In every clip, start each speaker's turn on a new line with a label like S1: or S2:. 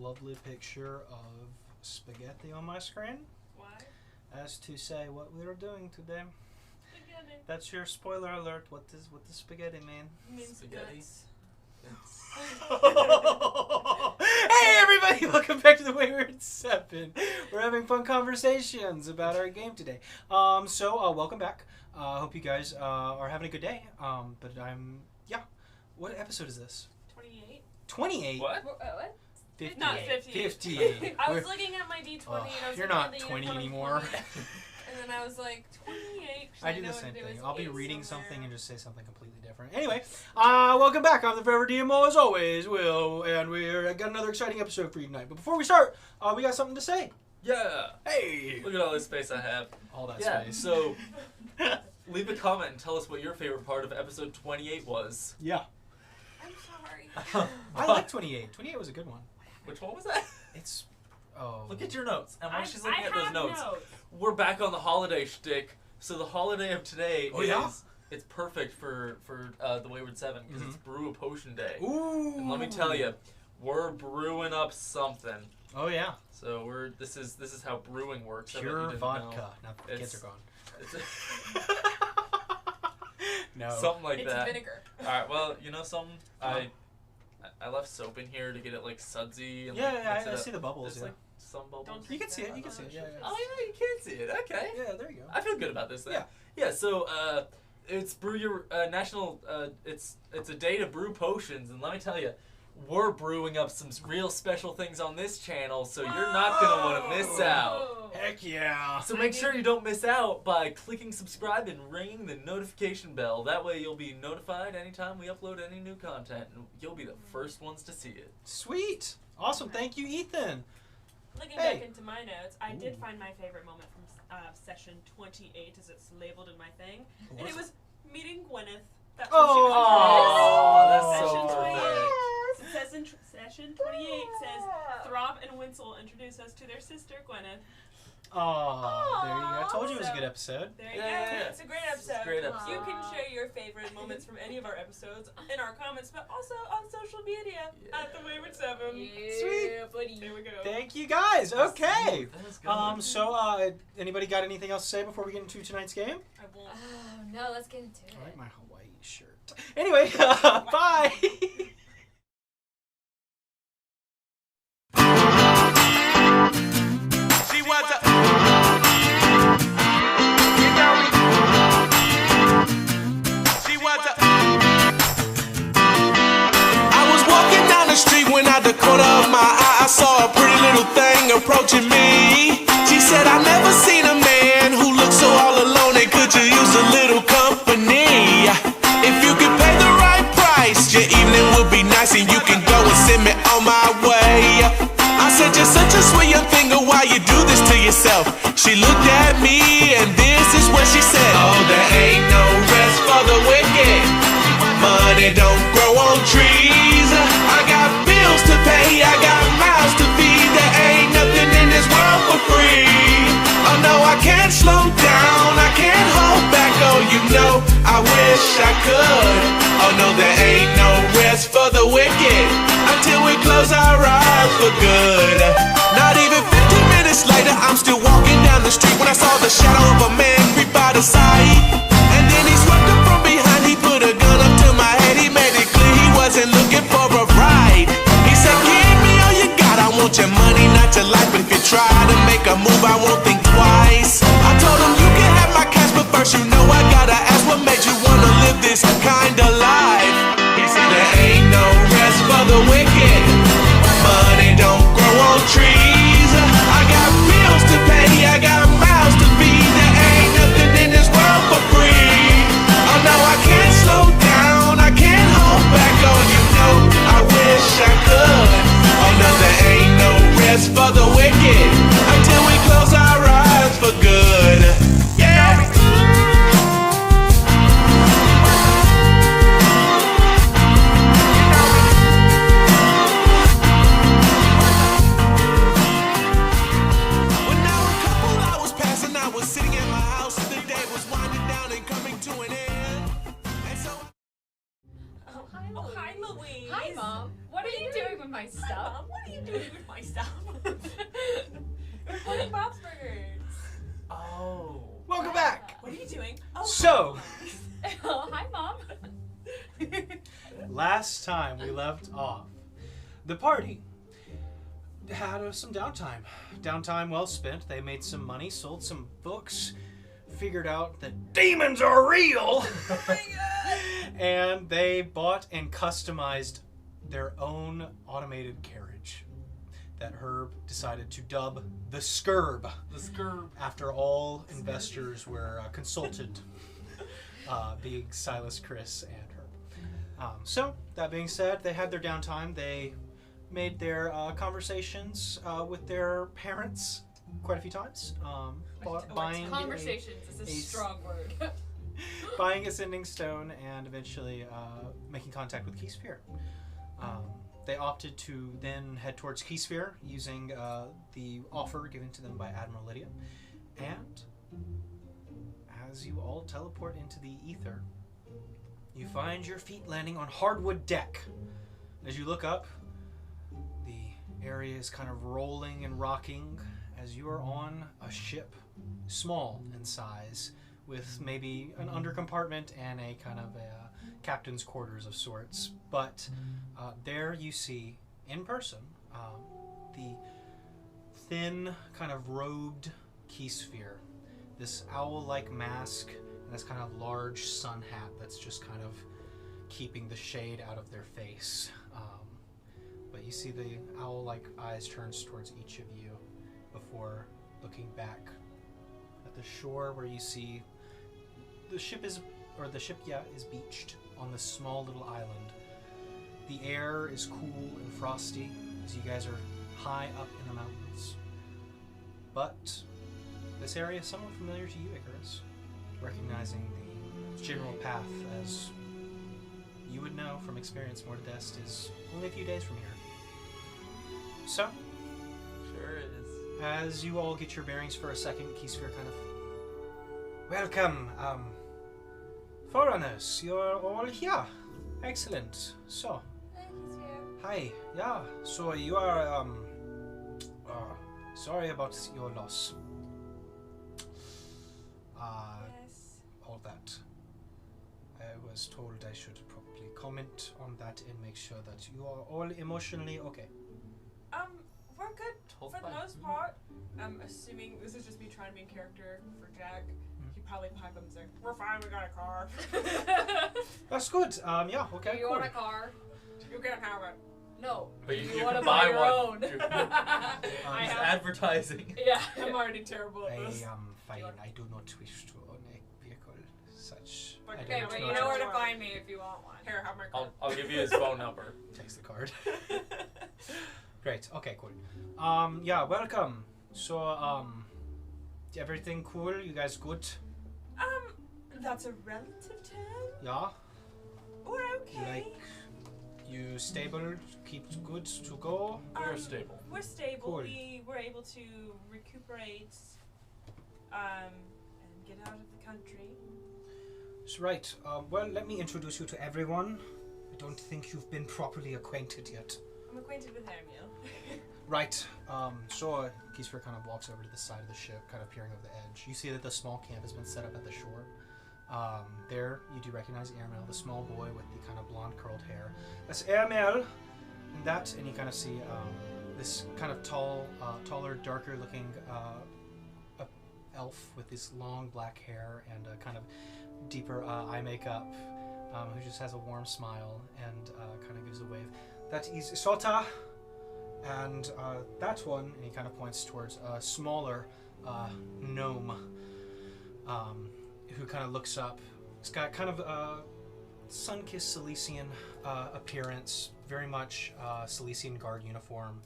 S1: lovely picture of spaghetti on my screen.
S2: Why?
S1: As to say what we are doing today.
S2: Spaghetti.
S1: That's your spoiler alert. What does spaghetti mean?
S2: It means
S3: Spaghetti.
S2: guts.
S1: Hey everybody, welcome back to the Wayward Seven. We're having fun conversations about our game today. Welcome back. Hope you guys are having a good day. What episode is this?
S2: 28.
S1: 28?
S3: What?
S2: What?
S1: 58.
S2: Not 50.
S1: 58.
S2: I was looking at my D20 and I was
S1: You're
S2: looking
S1: not
S2: at the
S1: 20
S2: unicorn
S1: anymore.
S2: 20, and then I was like, 28.
S1: I do
S2: know
S1: the
S2: what
S1: same
S2: it
S1: thing.
S2: was
S1: I'll be
S2: 8
S1: reading
S2: somewhere.
S1: something and just say something completely different. Anyway, welcome back. I'm the Forever DMO as always, Will, and I got another exciting episode for you tonight. But before we start, we got something to say.
S3: Yeah.
S1: Hey!
S3: Look at all this space I have.
S1: All that
S3: Yeah.
S1: space.
S3: So, leave a comment and tell us what your favorite part of episode 28 was.
S1: Yeah.
S2: I'm sorry.
S1: I like 28. 28 was a good one.
S3: Which one was that?
S1: It's...
S3: Look at your notes. And while she's looking
S2: I
S3: at those
S2: have
S3: notes,
S2: notes.
S3: we're back on the holiday shtick. So the holiday of today
S1: Oh,
S3: is...
S1: yeah?
S3: It's perfect for the Wayward Seven because it's Brew a Potion Day.
S1: Ooh!
S3: And let me tell you, we're brewing up something.
S1: Oh, yeah.
S3: So this is how brewing works. I bet you
S1: Pure
S3: didn't
S1: vodka.
S3: know.
S1: Now the kids
S3: It's-
S1: are gone.
S3: It's
S1: No.
S3: something like
S2: It's
S3: that.
S2: vinegar.
S3: All right. Well, you know something. I left soap in here to get it like sudsy and
S1: Yeah,
S3: like,
S1: yeah,
S3: mix it
S1: I
S3: up.
S1: see the bubbles,
S3: There's
S1: yeah.
S3: like some bubbles.
S2: Don't
S1: You can see it, you can see it, yeah, yeah.
S3: Oh yeah, you can see it. Okay.
S1: Yeah, there you go.
S3: I feel good about this then.
S1: Yeah.
S3: Yeah. So it's brew your national. It's a day to brew potions, and let me tell you, we're brewing up some real special things on this channel, so you're not gonna want to miss out.
S2: Whoa.
S1: Heck yeah.
S3: So make sure you don't miss out by clicking subscribe and ringing the notification bell. That way you'll be notified anytime we upload any new content, and you'll be the first ones to see it.
S1: Sweet. Awesome. Thank you, Ethan.
S2: Looking
S1: Hey.
S2: back into my notes, I did
S1: Ooh.
S2: find my favorite moment from session 28, as it's labeled in my thing, and
S1: What's
S2: it was meeting Gwyneth. That's
S1: Oh,
S3: that's
S2: Session
S3: so
S2: 28.
S3: perfect.
S2: It says in session 28 says Throb and Winsel introduce us to their sister Gwyneth.
S1: Oh, there you go. I told you it was a
S2: So-
S1: good episode.
S2: There you
S3: Yeah.
S2: go. It's a great episode.
S3: It's a great episode.
S2: You can share your favorite moments from any of our episodes in our comments, but also on social media at the Wayward Seven.
S1: Sweet.
S2: Buddy. There we go.
S1: Thank you guys. Okay.
S3: That was good.
S1: Anybody got anything else to say before we get into tonight's game?
S2: I won't.
S4: Oh, no, let's get into it.
S1: I like my Hawaii shirt. Anyway, bye.
S5: She was a. You know me. She was a. I was walking down the street when out the corner of my eye I saw a pretty little thing approaching me. She said, "I've never seen a man who looks so all alone, and could you use a little company? If you could pay the right price, your evening would be nice, and you can go and send me on my way." I said, "You're such a sweet young thing, oh, why you do this to yourself?" She looked at me, and this is what she said: "Oh, there ain't no rest for the wicked. Money don't grow on trees. I got bills to pay, I got mouths to feed. There ain't nothing in this world for free. Oh no, I can't slow down, I can't hold back. Oh, you know, I wish I could. Oh no, there ain't no rest for the wicked until we close our eyes for good." Not even 15 minutes later, I'm still walking down the street when I saw the shadow of a man creep out of sight. And then he swept up from behind, he put a gun up to my head. He made it clear he wasn't looking for a ride. He said, "Give me all you got, I want your money, not your life. But if you try to make a move, I won't think twice." I told him, "You can have my cash, but first you know I gotta ask, what made you wanna live this kind of life?" He said, "There ain't no rest for the wicked. Money don't grow on trees. I got bills to pay, I got mouths to feed. There ain't nothing in this world for free. Oh no, I can't slow down, I can't hold back. Oh, you know, I wish I could. Oh no, there ain't no rest for the wicked
S4: my stuff.
S2: Mom, what are you doing with my stuff? We're playing Bob's Burgers.
S3: Oh.
S1: Welcome back.
S2: What are you doing? Oh,
S1: So,
S4: Oh, hi, Mom.
S1: last time we left off, the party had some downtime. Downtime well spent. They made some money, sold some books, figured out that demons are real,
S2: Oh my god!
S1: and they bought and customized their own automated carriage that Herb decided to dub the Scurb
S3: The Scurb.
S1: after all investors were consulted, being Silas, Chris, and Herb. So, that being said, they had their downtime. They made their conversations with their parents quite a few times. Buying
S4: Conversations is a
S1: a-
S4: strong word.
S1: buying a sending stone, and eventually making contact with Keysphere. They opted to then head towards Keysphere using the offer given to them by Admiral Lydia. And as you all teleport into the ether, you find your feet landing on hardwood deck. As you look up, the area is kind of rolling and rocking as you are on a ship, small in size, with maybe an undercompartment and a kind of a captain's quarters of sorts. But there you see, in person, the thin, kind of robed Keysphere. This owl-like mask and this kind of large sun hat that's just kind of keeping the shade out of their face. But you see the owl-like eyes turns towards each of you before looking back at the shore where you see the ship is beached on this small little island. The air is cool and frosty as you guys are high up in the mountains. But this area is somewhat familiar to you, Icarus, recognizing the general path as you would know from experience. Mordedest is only a few days from here. So,
S3: Sure is.
S1: as you all get your bearings for a second, Keysphere kind of... Welcome, foreigners, you're all here. Excellent. So, hi, yeah, so you are, sorry about your loss.
S2: Yes.
S1: All that. I was told I should probably comment on that and make sure that you are all emotionally okay.
S2: We're good
S3: Told
S2: for the
S3: by
S2: most
S3: who?
S2: part. I'm assuming this is just me trying to be in character for Jack. He probably pipe up and say, "We're fine. We got a car."
S1: That's good. Yeah,
S4: Do
S1: okay,
S4: you
S1: cool.
S4: want a car?
S2: You can't have it.
S4: No.
S3: But
S4: Do
S3: you
S4: you
S3: can
S4: want to
S3: buy
S4: buy your own?
S3: one.
S2: I
S3: It's
S2: have.
S3: advertising.
S4: Yeah.
S2: I'm already terrible at
S1: I
S2: this.
S1: am fine.
S2: You want-
S1: I do not wish to own a vehicle such.
S2: But
S1: I do
S4: Okay,
S1: not
S4: but
S1: know
S4: you know where to
S2: Sure.
S4: find me if you want one.
S2: Here, have my car.
S3: I'll give you his phone number.
S1: Takes the card. Great. Okay, cool. Yeah, welcome. So, everything cool? You guys good?
S2: That's a relative term.
S1: Yeah?
S2: We're okay.
S1: You stable? Keep good to go?
S3: We're stable.
S2: We're stable.
S1: Cool.
S2: We were able to recuperate, and get out of the country.
S1: That's right. Well, let me introduce you to everyone. I don't think you've been properly acquainted yet.
S2: I'm acquainted with Hermione.
S1: Right. So Keysphere kind of walks over to the side of the ship, kind of peering over the edge. You see that the small camp has been set up at the shore. There, you do recognize Airmail, the small boy with the kind of blonde curled hair. That's Airmail. And you kind of see this kind of taller, darker looking elf with this long black hair and a kind of deeper eye makeup, who just has a warm smile and kind of gives a wave. That is Isota. And that one, and he kind of points towards a smaller gnome who kind of looks up. He's got kind of a sun-kissed Silesian appearance, very much Silesian guard uniform,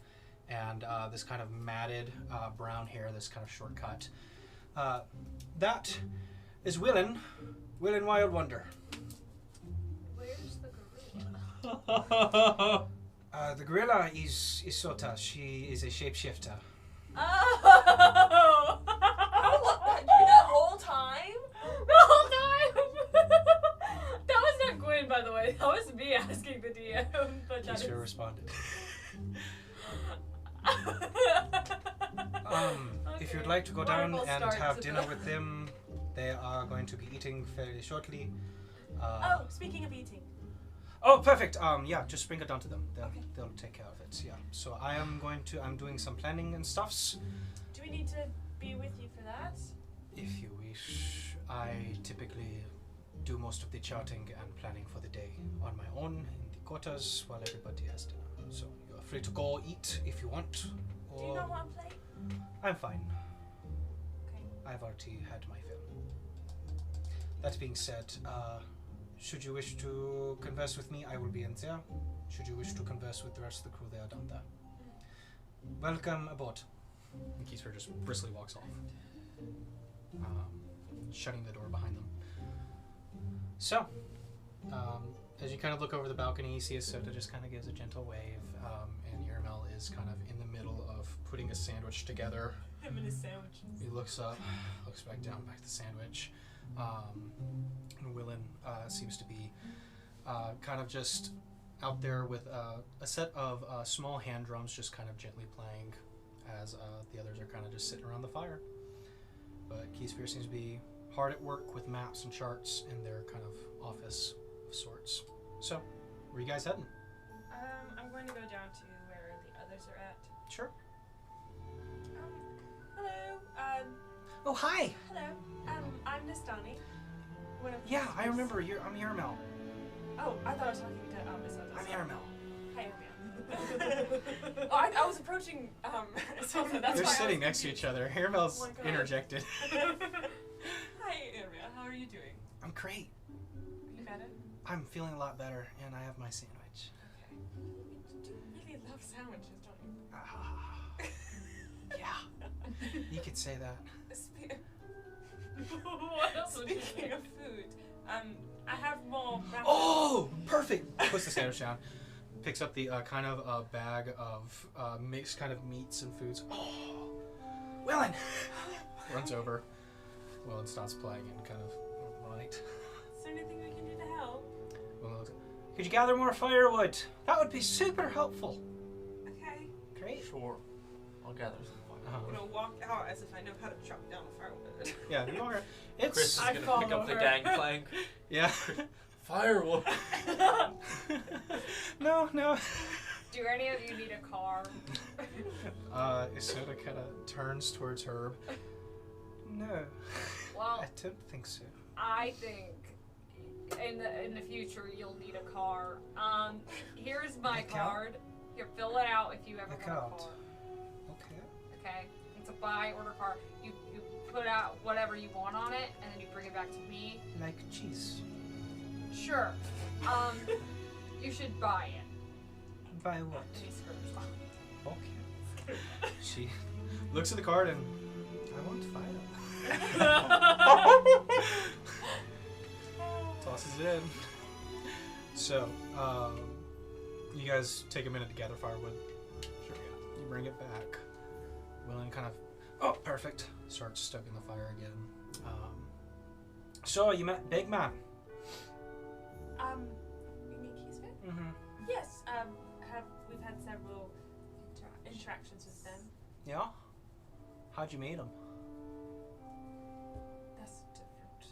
S1: and this kind of matted brown hair, this kind of short cut. That is Willin Wild Wonder.
S4: Where's the gorilla?
S1: The gorilla is Isota. She is a shapeshifter.
S2: Oh! That whole time?
S4: The whole time! That was not Gwen, by the way. That was me asking the DM. But that
S1: Keysphere
S4: is...
S1: responded. If you'd like to go down
S4: Wonderful
S1: and
S4: start
S1: have
S4: to
S1: dinner
S4: the-
S1: with them, they are going to be eating fairly shortly.
S2: Oh, speaking of eating.
S1: Oh, perfect. Yeah, just bring it down to them.
S2: Okay.
S1: They'll take care of it. Yeah. So I'm doing some planning and stuffs.
S2: Do we need to be with you for that?
S1: If you wish, I typically do most of the charting and planning for the day on my own in the quarters while everybody has dinner. So you're free to go eat if you want.
S2: Do you
S1: Or
S2: not want to play?
S1: I'm fine.
S2: Okay.
S1: I've already had my fill. That being said, should you wish to converse with me, I will be in there. Should you wish to converse with the rest of the crew, they are down there. Welcome aboard. And Keysper just briskly walks off, shutting the door behind them. So, as you kind of look over the balcony, you see Asota just kind of gives a gentle wave, and Irmel is kind of in the middle of putting a sandwich together.
S2: Him and his sandwiches.
S1: He looks up, looks back down, back to the sandwich. And Willen seems to be kind of just out there with a set of small hand drums just kind of gently playing as the others are kind of just sitting around the fire. But Keyspear seems to be hard at work with maps and charts in their kind of office of sorts. So, where are you guys heading?
S2: I'm going to go down to where the others are at.
S1: Sure.
S2: Hello.
S1: Oh, hi!
S2: Hello. I'm Nastani.
S1: Yeah, I remember. I'm Irmel.
S2: Oh, I thought I was talking to Miss Otis.
S1: I'm Irmel.
S2: Hi, Irmel. Oh, I was approaching Isolde. That's
S1: They're
S2: why
S1: sitting
S2: I was
S1: next to each other. Irmel's
S2: Oh my God.
S1: interjected.
S2: Hi, Irmel. How are you doing?
S1: I'm great.
S2: Are you better?
S1: I'm feeling a lot better, and I have my sandwich.
S2: Okay. You do really love sandwiches, don't you?
S1: Yeah, you could say that.
S4: What else would you
S2: Speaking
S4: do?
S2: of food, I have more.
S1: Oh, perfect! Puts the sandwich down. Picks up the kind of a bag of mixed kind of meats and foods. Oh, Willen! Runs over. Willen stops playing and kind of, right.
S2: Is there anything we can do to help?
S1: Willen looks, could you gather more firewood? That would be super helpful.
S2: Okay.
S1: Great.
S3: Sure. I'll gather some fire.
S2: I'm gonna walk out as if I know how to chop down a firewood.
S1: Yeah, you are.
S3: Chris
S1: It's
S3: is
S4: I
S3: gonna
S4: follow
S3: pick up the
S4: her.
S3: gangplank.
S1: yeah.
S3: Firewood.
S1: No.
S4: Do any of you need a car?
S1: Isoda kind of turns towards Herb. No,
S4: Well,
S1: I don't think so.
S4: I think in the future you'll need a car. Here's my
S1: An account?
S4: card. Here, fill it out if you ever want
S1: Account.
S4: a car.
S1: Okay.
S4: Okay? It's a buy order card. You put out whatever you want on it, and then you bring it back to me.
S1: Like cheese.
S4: Sure. You should buy it.
S1: By what?
S4: And he screws.
S1: Okay. She looks at the card and I want fire. Tosses it in. So, you guys take a minute to gather firewood. Sure. Yeah. You bring it back. Willen kind of, oh, perfect. Starts stoking the fire again. So you met Big Man.
S2: You mean Keysville?
S1: Mm-hmm.
S2: Yes. We've had several interactions with them.
S1: Yeah. How'd you meet him?
S2: That's different.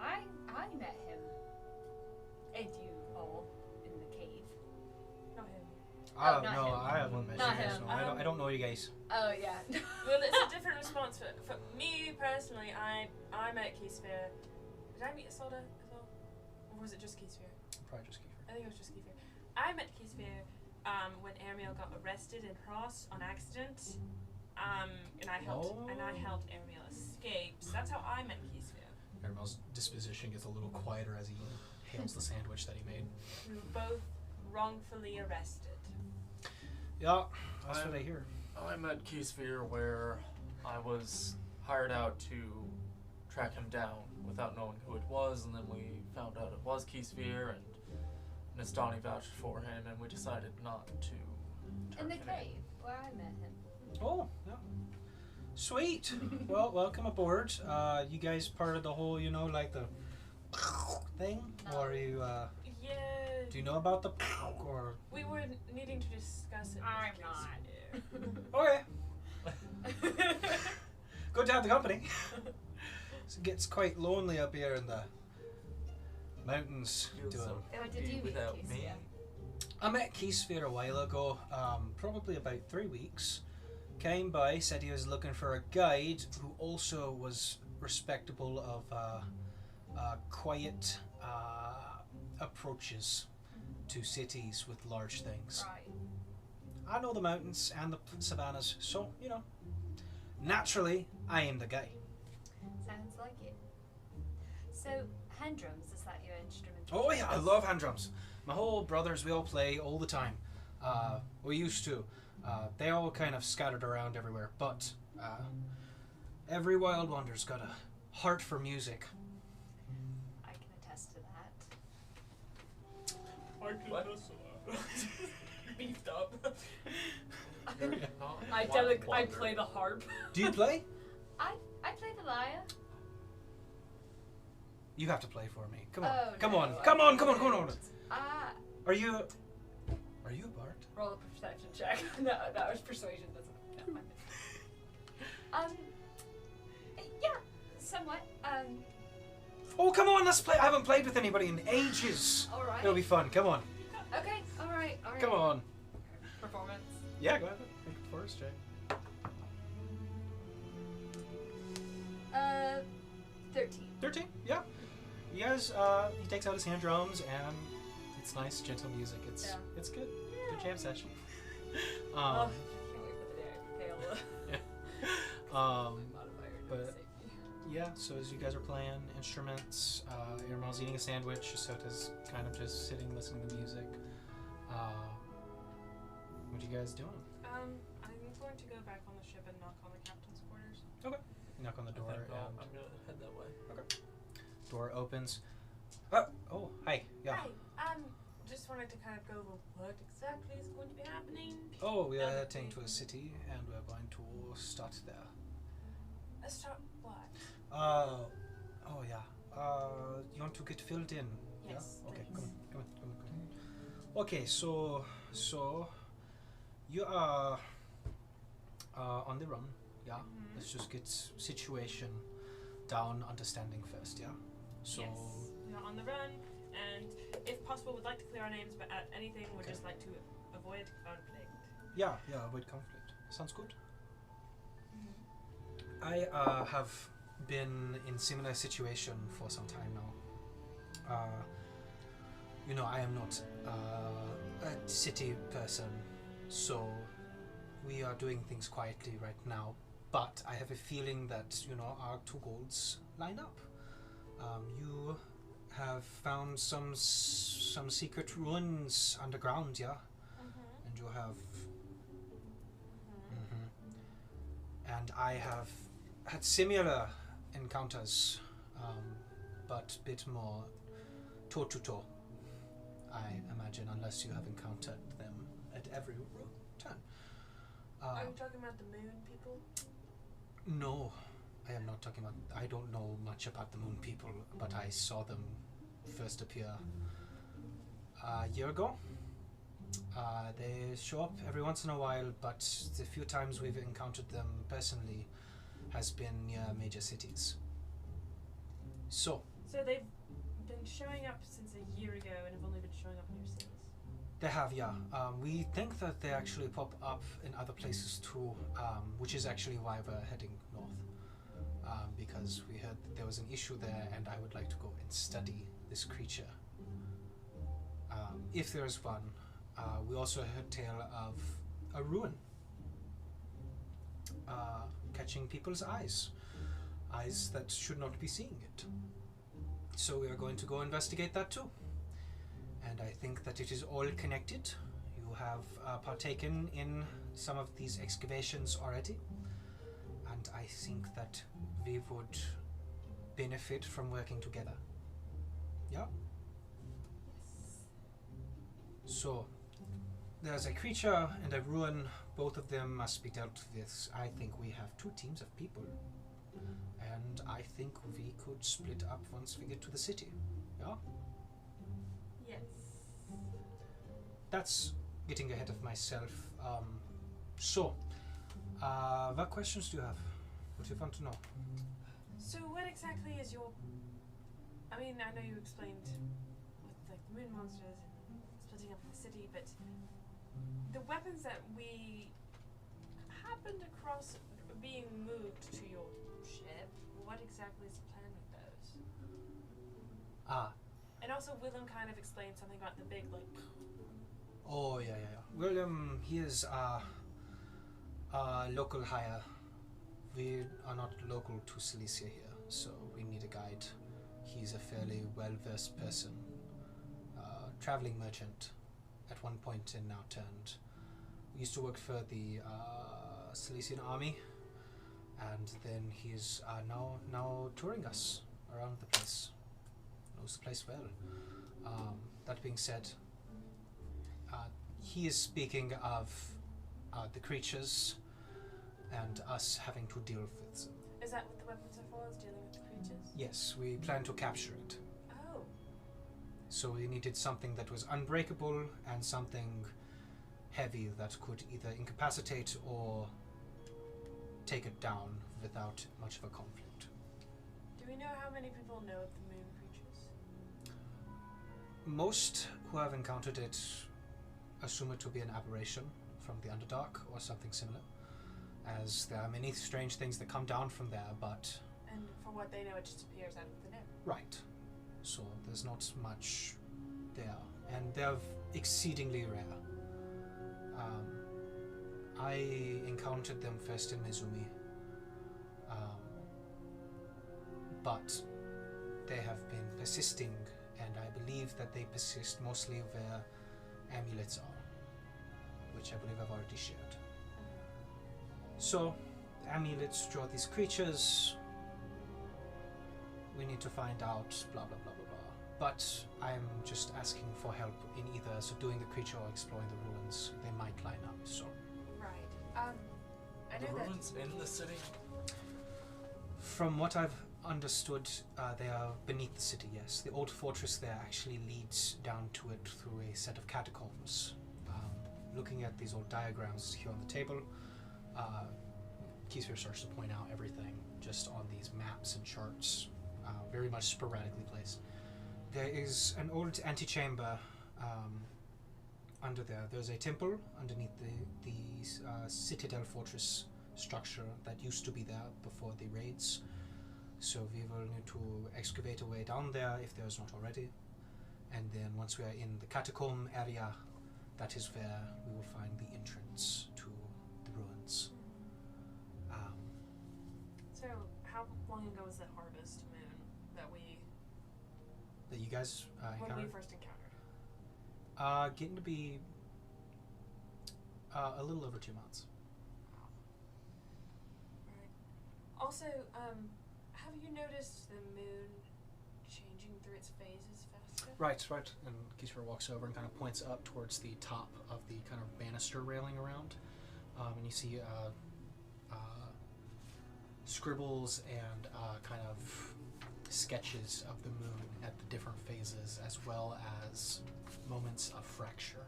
S4: I met him. And you all in the cave.
S2: Not him.
S1: I
S4: not
S1: no,
S4: him.
S1: I haven't met
S4: Not
S1: you guys.
S4: him.
S1: No, I don't know you guys.
S4: Oh yeah.
S2: Well, it's a different response for me personally. I met Keysville. Did I meet Isolde as well? Or was it just Keysville?
S1: Probably just Kiefer.
S2: I think it was just Keysville. I met Keysville when Ariel got arrested in Pross on accident. And I helped Ariel escape. So that's how I met Keysville.
S1: Ariel's disposition gets a little quieter as he hails the sandwich that he made.
S2: We were both wrongfully arrested.
S1: Yeah, that's what I hear.
S3: I met Keysphere where I was hired out to track him down without knowing who it was, and then we found out it was Keysphere, and Nastani vouched for him, and we decided not to
S4: In
S3: turn
S4: the
S3: him
S4: cave where I met him.
S1: Oh, yeah. Sweet. Well, welcome aboard. You guys part of the whole, like the thing?
S4: No.
S1: Or are you,
S2: Yeah,
S1: Do you know about the pork or?
S2: We were needing to discuss it.
S4: I'm
S1: Okay. Good to have the company. It gets quite lonely up here in the mountains.
S3: Feels so
S4: What did you
S3: empty
S4: meet,
S3: without
S4: Keith?
S3: me.
S4: Yeah.
S1: I met Keithsphere a while ago, probably about 3 weeks. Came by, said he was looking for a guide who also was respectable of quiet approaches to cities with large things.
S4: Right.
S1: I know the mountains and the savannas, so, you know, naturally, I am the guy.
S4: Sounds like it. So, hand drums, is that your instrument?
S1: Oh yeah, I love hand drums. My whole brothers, we all play all the time. We used to. They all kind of scattered around everywhere, but every wild wander's got a heart for music.
S4: I can attest to that.
S3: What? Beefed up.
S4: I play the harp.
S1: Do you play?
S4: I play the lyre.
S1: You have to play for me. Come on.
S4: Oh,
S1: come
S4: no,
S1: on.
S4: I
S1: Come on. Come on.
S4: can't.
S1: Come on. Are you a bard?
S4: Roll a perception check. No, that was persuasion. Doesn't count. Yeah, somewhat.
S1: Oh, come on. Let's play. I haven't played with anybody in ages.
S4: All right.
S1: It'll be fun. Come on.
S4: Okay. All right.
S1: Come on.
S4: Performance.
S1: Yeah, go ahead. Make it first, Jay.
S4: 13.
S1: 13. Yeah. You guys. He takes out his hand drums and it's nice, gentle music. It's good. Good jam session.
S4: Can't wait for the day I fail. Modifier to
S1: but-
S4: safety.
S1: Yeah, so as you guys are playing instruments, Irma's eating a sandwich, Sota's kind of just sitting listening to music. What are you guys doing?
S2: I'm going to go back on the ship and knock on the captain's quarters.
S1: You knock on the door
S3: I'm
S1: and
S3: gonna head that way.
S1: door opens. Oh, hi. Yeah.
S2: Hi. Just wanted to kind of go over what exactly is going to be happening.
S1: Oh, we are heading to a city and we're going to start there.
S2: Let's start what?
S1: Oh yeah. You want to get filled in?
S2: Yes,
S1: Yeah? Okay,
S2: please.
S1: come on. Okay, so you are on the run, yeah?
S2: Mhm.
S1: Let's just get situation down, understanding first, yeah? So
S2: Yes. We are on the run, and if possible, would like to clear our names, but at anything, would
S1: Okay.
S2: just like to avoid conflict.
S1: yeah, avoid conflict. Sounds good. I have been in similar situation for some time now. You know, I am not a city person, so we are doing things quietly right now. But I have a feeling that, you know, our two goals line up. You have found some secret ruins underground, yeah? And you have... And I have had similar encounters, but a bit more toe-to-toe, I imagine, unless you have encountered them at every turn.
S2: Are you talking about the moon people?
S1: No, I am not talking about... I don't know much about the moon people, but I saw them first appear a year ago. They show up every once in a while, but the few times we've encountered them personally has been near major cities. So,
S2: So they've been showing up since a year ago and have only been showing up in your cities.
S1: they have, yeah. We think that they actually pop up in other places too, which is actually why we're heading north. Because we heard that there was an issue there and I would like to go and study this creature. If there is one. We also heard tale of a ruin catching people's eyes that should not be seeing it. So we are going to go investigate that too. And I think that it is all connected. You have partaken in some of these excavations already, and I think that we would benefit from working together. Yeah? So, there's a creature and a ruin. Both of them must be dealt with. I think we have 2 teams of people. And I think we could split up once we get to the city. Yeah?
S2: Yes.
S1: that's getting ahead of myself. What questions do you have? What do you want to know?
S2: So what exactly is your... I mean, I know you explained with like the moon monsters and splitting up the city, but the weapons that we happened across being moved to your ship, what exactly is the plan with those? And also Willem kind of explained something about the big like...
S1: Oh, yeah. William, he is local hire. We are not local to Cilicia here, so we need a guide. He's a fairly well-versed person. Traveling merchant at one point and now turned. We used to work for the Cilician army, and then he's now touring us around the place. Knows the place well. That being said, he is speaking of the creatures and us having to deal with them.
S2: Is that what the weapons are for, is dealing with the creatures?
S1: Yes, we plan to capture it.
S2: Oh.
S1: So we needed something that was unbreakable and something heavy that could either incapacitate or take it down without much of a conflict.
S2: Do we know how many people know of the moon creatures?
S1: Most who have encountered it assume it to be an aberration from the Underdark or something similar, as there are many strange things that come down from there, but...
S2: And for what they know, it just appears out of thin air.
S1: Right. So there's not much there, and they're exceedingly rare. I encountered them first in Mizumi, but they have been persisting, and I believe that they persist mostly where amulets are, which I believe I've already shared. So, the amulets draw these creatures. We need to find out blah blah blah blah blah. But I'm just asking for help in either subduing the creature or exploring the ruins. They might line up, so.
S2: Right. I
S3: The
S2: know that...
S3: ruins in the city?
S1: From what I've understood, they are beneath the city, yes. The old fortress there actually leads down to it through a set of catacombs. Looking at these old diagrams here on the table, Keysfear starts to point out everything just on these maps and charts, very much sporadically placed. There is an old antechamber under there. There's a temple underneath the citadel fortress structure that used to be there before the raids. So we will need to excavate a way down there if there is not already. And then once we are in the catacomb area, that is where we will find the entrance to the ruins.
S2: So, how long ago was that harvest moon
S1: That you guys
S2: when
S1: encountered?
S2: we first encountered?
S1: Getting to be a little over 2 months.
S2: Right. Also, have you noticed the moon changing through its phases faster?
S1: Right. And Keysfear walks over and kind of points up towards the top of the kind of banister railing around. And you see scribbles and kind of sketches of the moon at the different phases, as well as moments of fracture.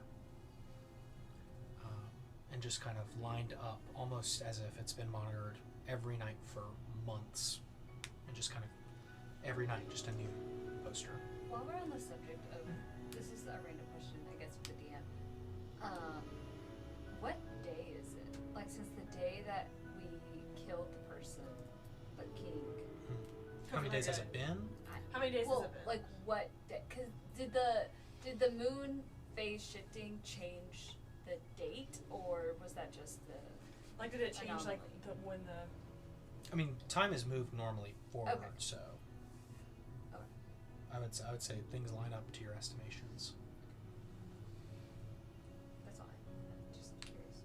S1: And just kind of lined up, almost as if it's been monitored every night for months. And just kind of every night, just a new poster.
S4: While we're on the subject of, this is a random question, I guess, for the DM. What day is it? Like, since the day that we killed the person, the king.
S1: How many days has it been?
S2: How many days has it been?
S4: Like, what day? Because did the moon phase shifting change the date, or was that just the...
S2: Like, did it change, like,
S4: anomaly?
S2: when the...
S1: I mean, time is moved normally forward,
S4: Okay.
S1: so
S4: Okay.
S1: I would say things line up to your estimations.
S4: That's all. I'm just curious.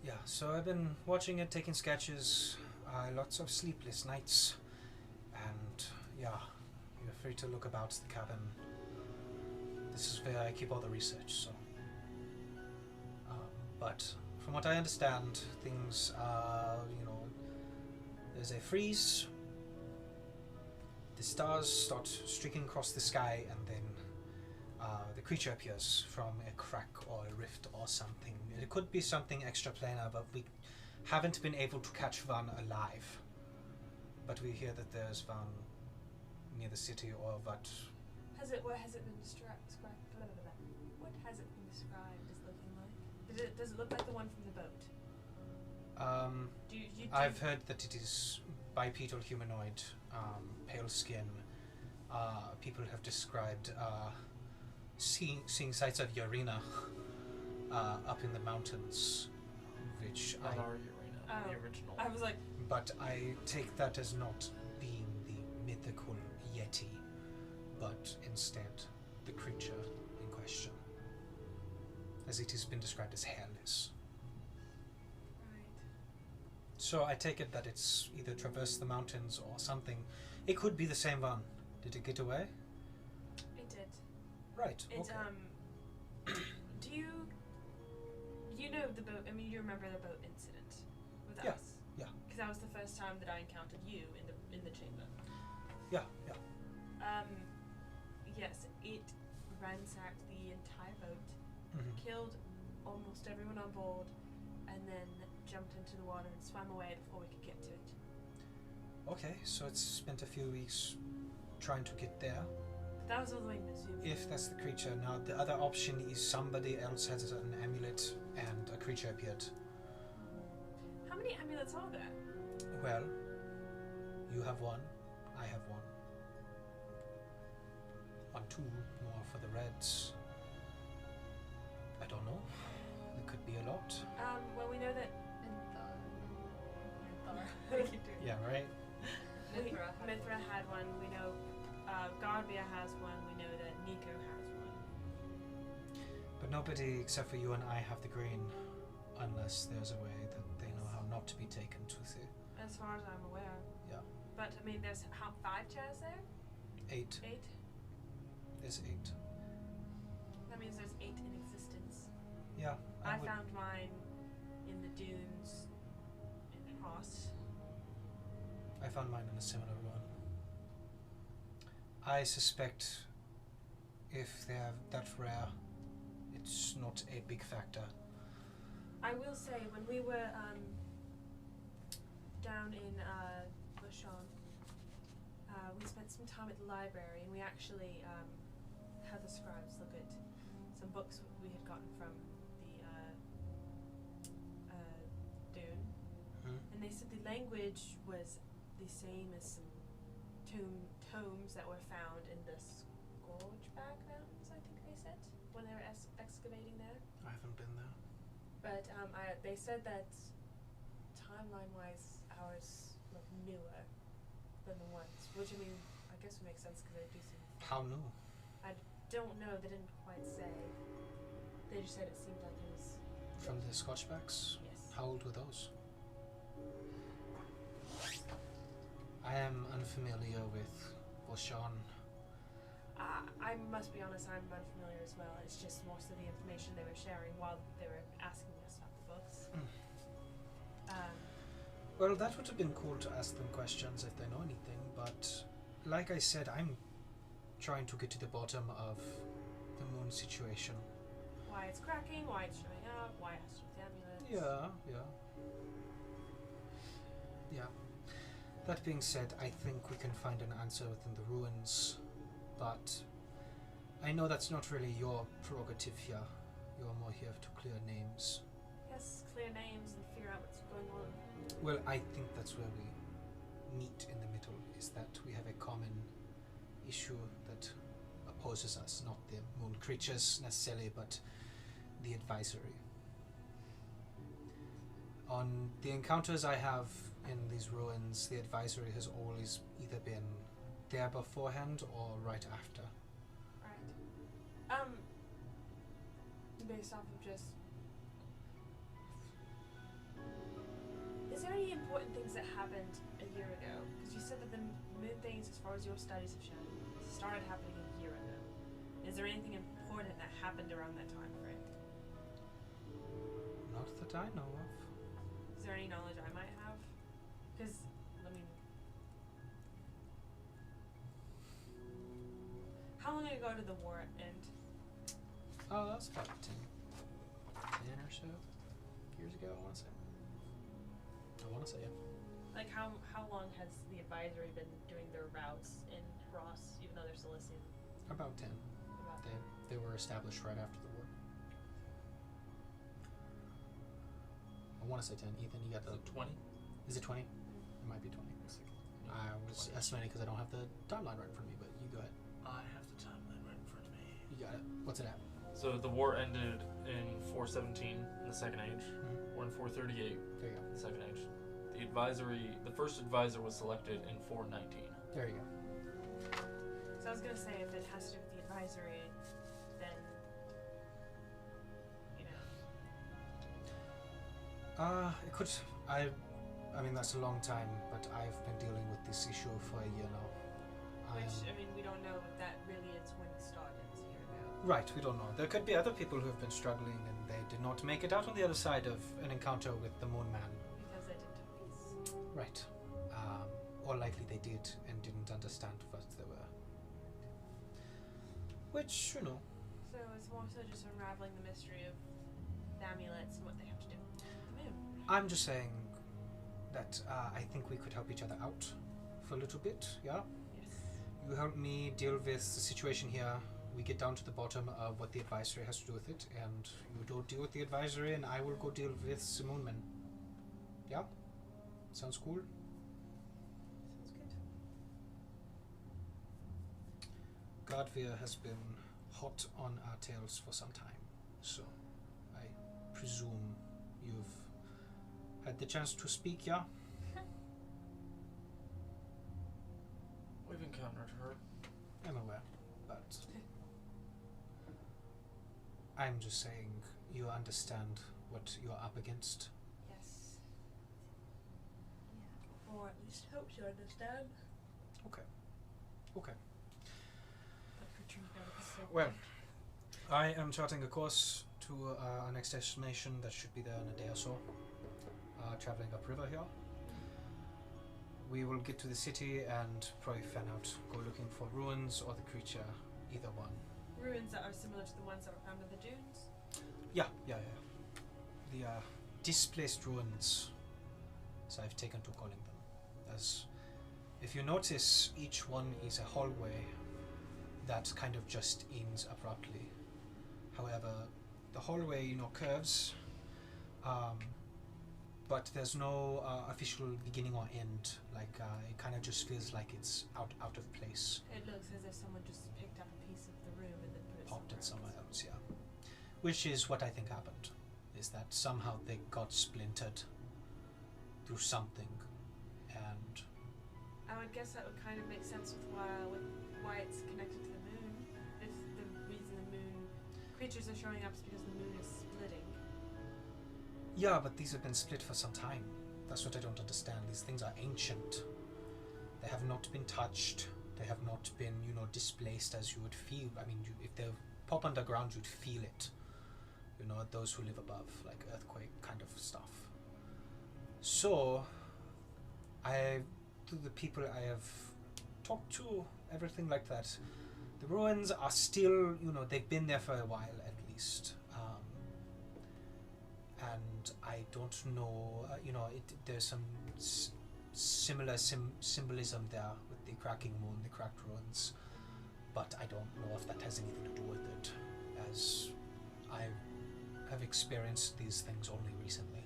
S1: Yeah, so I've been watching it, taking sketches, lots of sleepless nights, and yeah, you're free to look about the cabin. This is where I keep all the research, so. But from what I understand, things are, there's a freeze, the stars start streaking across the sky, and then the creature appears from a crack or a rift or something. It could be something extraplanar, but we haven't been able to catch one alive. But we hear that there's one near the city, or what?
S2: What has it been described? What has it been described as looking like? Does it look like the one from the boat?
S1: I've heard that it is bipedal humanoid, pale skin. People have described seeing sights of Urina up in the mountains, which
S3: Not our Urina, the original.
S2: I was like,
S1: but I take that as not being the mythical Yeti, but instead the creature in question, as it has been described as hairless.
S2: right.
S1: So I take it that it's either traversed the mountains or something. It could be the same one. Did it get away?
S2: It did.
S1: Right.
S2: It
S1: Okay.
S2: do you know the boat? I mean, you remember the boat incident with
S1: Yeah,
S2: us?
S1: yeah.
S2: Because that was the first time that I encountered you in the chamber.
S1: Yeah, yeah.
S2: Yes, it ransacked the entire boat,
S1: Mhm.
S2: killed almost everyone on board, and then jumped into the water and swam away before we could get to it.
S1: Okay, so it's spent a few weeks trying to get there.
S2: But that was all the way in Mizzou.
S1: If that's the creature. Now, the other option is somebody else has an amulet and a creature appeared.
S2: How many amulets are there?
S1: Well, you have one, I have one. 1, 2 more for the reds. I don't know. It could be a lot.
S2: Well, we know that.
S4: Menthar.
S2: Keep doing
S1: Yeah, right?
S2: Mythra had one. We know Garbia has one. We know that Nico has one.
S1: But nobody except for you and I have the green, unless there's a way that they know how not to be taken to the
S2: As far as I'm aware.
S1: Yeah.
S2: But I mean, there's 5 chairs there?
S1: 8.
S2: 8?
S1: There's 8.
S2: That means there's 8 in existence.
S1: Yeah.
S2: I
S1: would-
S2: found mine in the dunes in Hoss.
S1: I found mine in a similar one. I suspect if they are that rare, it's not a big factor.
S2: I will say, when we were down in Bushon, we spent some time at the library, and we actually had the scribes look at some books we had gotten from the dune, and they said the language was the same as some tomes that were found in the Scourgeback Mountains, I think they said, when they were excavating there.
S1: I haven't been there.
S2: But they said that timeline-wise, ours look newer than the ones, which I mean, I guess would make sense because they do seem.
S1: How new?
S2: I don't know. They didn't quite say. They just said it seemed like it was.
S1: From the Scotchbacks?
S2: Yes.
S1: How old were those? I am unfamiliar with Boshan.
S2: I must be honest. I'm unfamiliar as well. It's just most of the information they were sharing while they were asking us about the books.
S1: Well, that would have been cool to ask them questions if they know anything, but like I said, I'm trying to get to the bottom of the moon situation.
S2: Why it's cracking? Why it's showing up? Why it has to do with the amulets?
S1: Yeah. That being said, I think we can find an answer within the ruins, but I know that's not really your prerogative here. You're more here to clear names.
S2: Yes, clear names and figure out what's going on.
S1: Well, I think that's where we meet in the middle, is that we have a common issue that opposes us, not the moon creatures necessarily, but the advisory. On the encounters I have in these ruins, the advisory has always either been there beforehand or right after.
S2: Right. Based off of just. Is there any important things that happened a year ago? Because you said that the moon things, as far as your studies have shown, started happening a year ago. Is there anything important that happened around that time frame?
S1: Not that I know of.
S2: Is there any knowledge I might have? Because, I mean, how long ago did the war end?
S1: That's about 10 or so years ago, I want to say. Yeah.
S6: Like, how long has the advisory been doing their routes in Ross, even though they're Silesian?
S1: About 10.
S6: About
S1: They were established right after the war. I want to say 10. Ethan, you got the...
S3: 20?
S1: Is it 20? It might be 20. I was estimating because I don't have the timeline right in front of me, but you go ahead.
S3: I have the timeline right in front of me.
S1: You got it. What's it at?
S3: So the war ended in 417 in the Second Age.
S1: Mm-hmm.
S3: We're in 438
S1: There you go.
S3: in the Second Age. The first advisor was selected in 419.
S1: There you go.
S2: So I was gonna say, if it has to do with the advisory, then, you know.
S1: It could. I mean, that's a long time, but I've been dealing with this issue for a year now.
S2: Which, I mean, we don't know if that really is when it started, a year ago.
S1: Right, we don't know. There could be other people who have been struggling and they did not make it out on the other side of an encounter with the Moon Man.
S2: Because they didn't have peace.
S1: Right. Or likely they did and didn't understand what they were. Which, you know.
S2: So it's more so just unraveling the mystery of the amulets and what they have to do with the moon.
S1: I'm just saying that I think we could help each other out for a little bit, yeah?
S2: Yes.
S1: You help me deal with the situation here. We get down to the bottom of what the advisory has to do with it, and you do deal with the advisory, and I will go deal with the Moonman. Yeah? Sounds cool?
S2: Sounds good.
S1: Godvir has been hot on our tails for some time, so I presume you've had the chance to speak, yeah?
S3: We've encountered her.
S1: I'm aware, but I'm just saying you understand what you're up against.
S2: Yes.
S6: Or at least hope you understand.
S1: Okay.
S6: Well,
S1: Well, I am charting a course to our next destination that should be there in a day or so. Traveling upriver here. We will get to the city and probably fan out, go looking for ruins or the creature, either one.
S2: Ruins that are similar to the ones that were found in the dunes.
S1: Yeah. The displaced ruins, as I've taken to calling them. As if you notice, each one is a hallway that kind of just ends abruptly. However, the hallway, curves, but there's no official beginning or end. It kind of just feels like it's out of place.
S2: It looks as if someone just picked up a piece of the room and then put it
S1: Popped it somewhere
S2: else.
S1: else, yeah. Which is what I think happened, is that somehow they got splintered through something, and
S2: I would guess that would kind of make sense with why it's connected to the moon. If the reason the moon creatures are showing up is because the moon is splitting.
S1: yeah, but these have been split for some time. That's what I don't understand. These things are ancient. They have not been touched. They have not been, displaced as you would feel. I mean, if they pop underground, you'd feel it. Those who live above, like earthquake kind of stuff. So, to the people I have talked to, everything like that, the ruins are still, they've been there for a while at least. And I don't know, there's some similar symbolism there with the cracking moon, the cracked ruins, but I don't know if that has anything to do with it, as I have experienced these things only recently.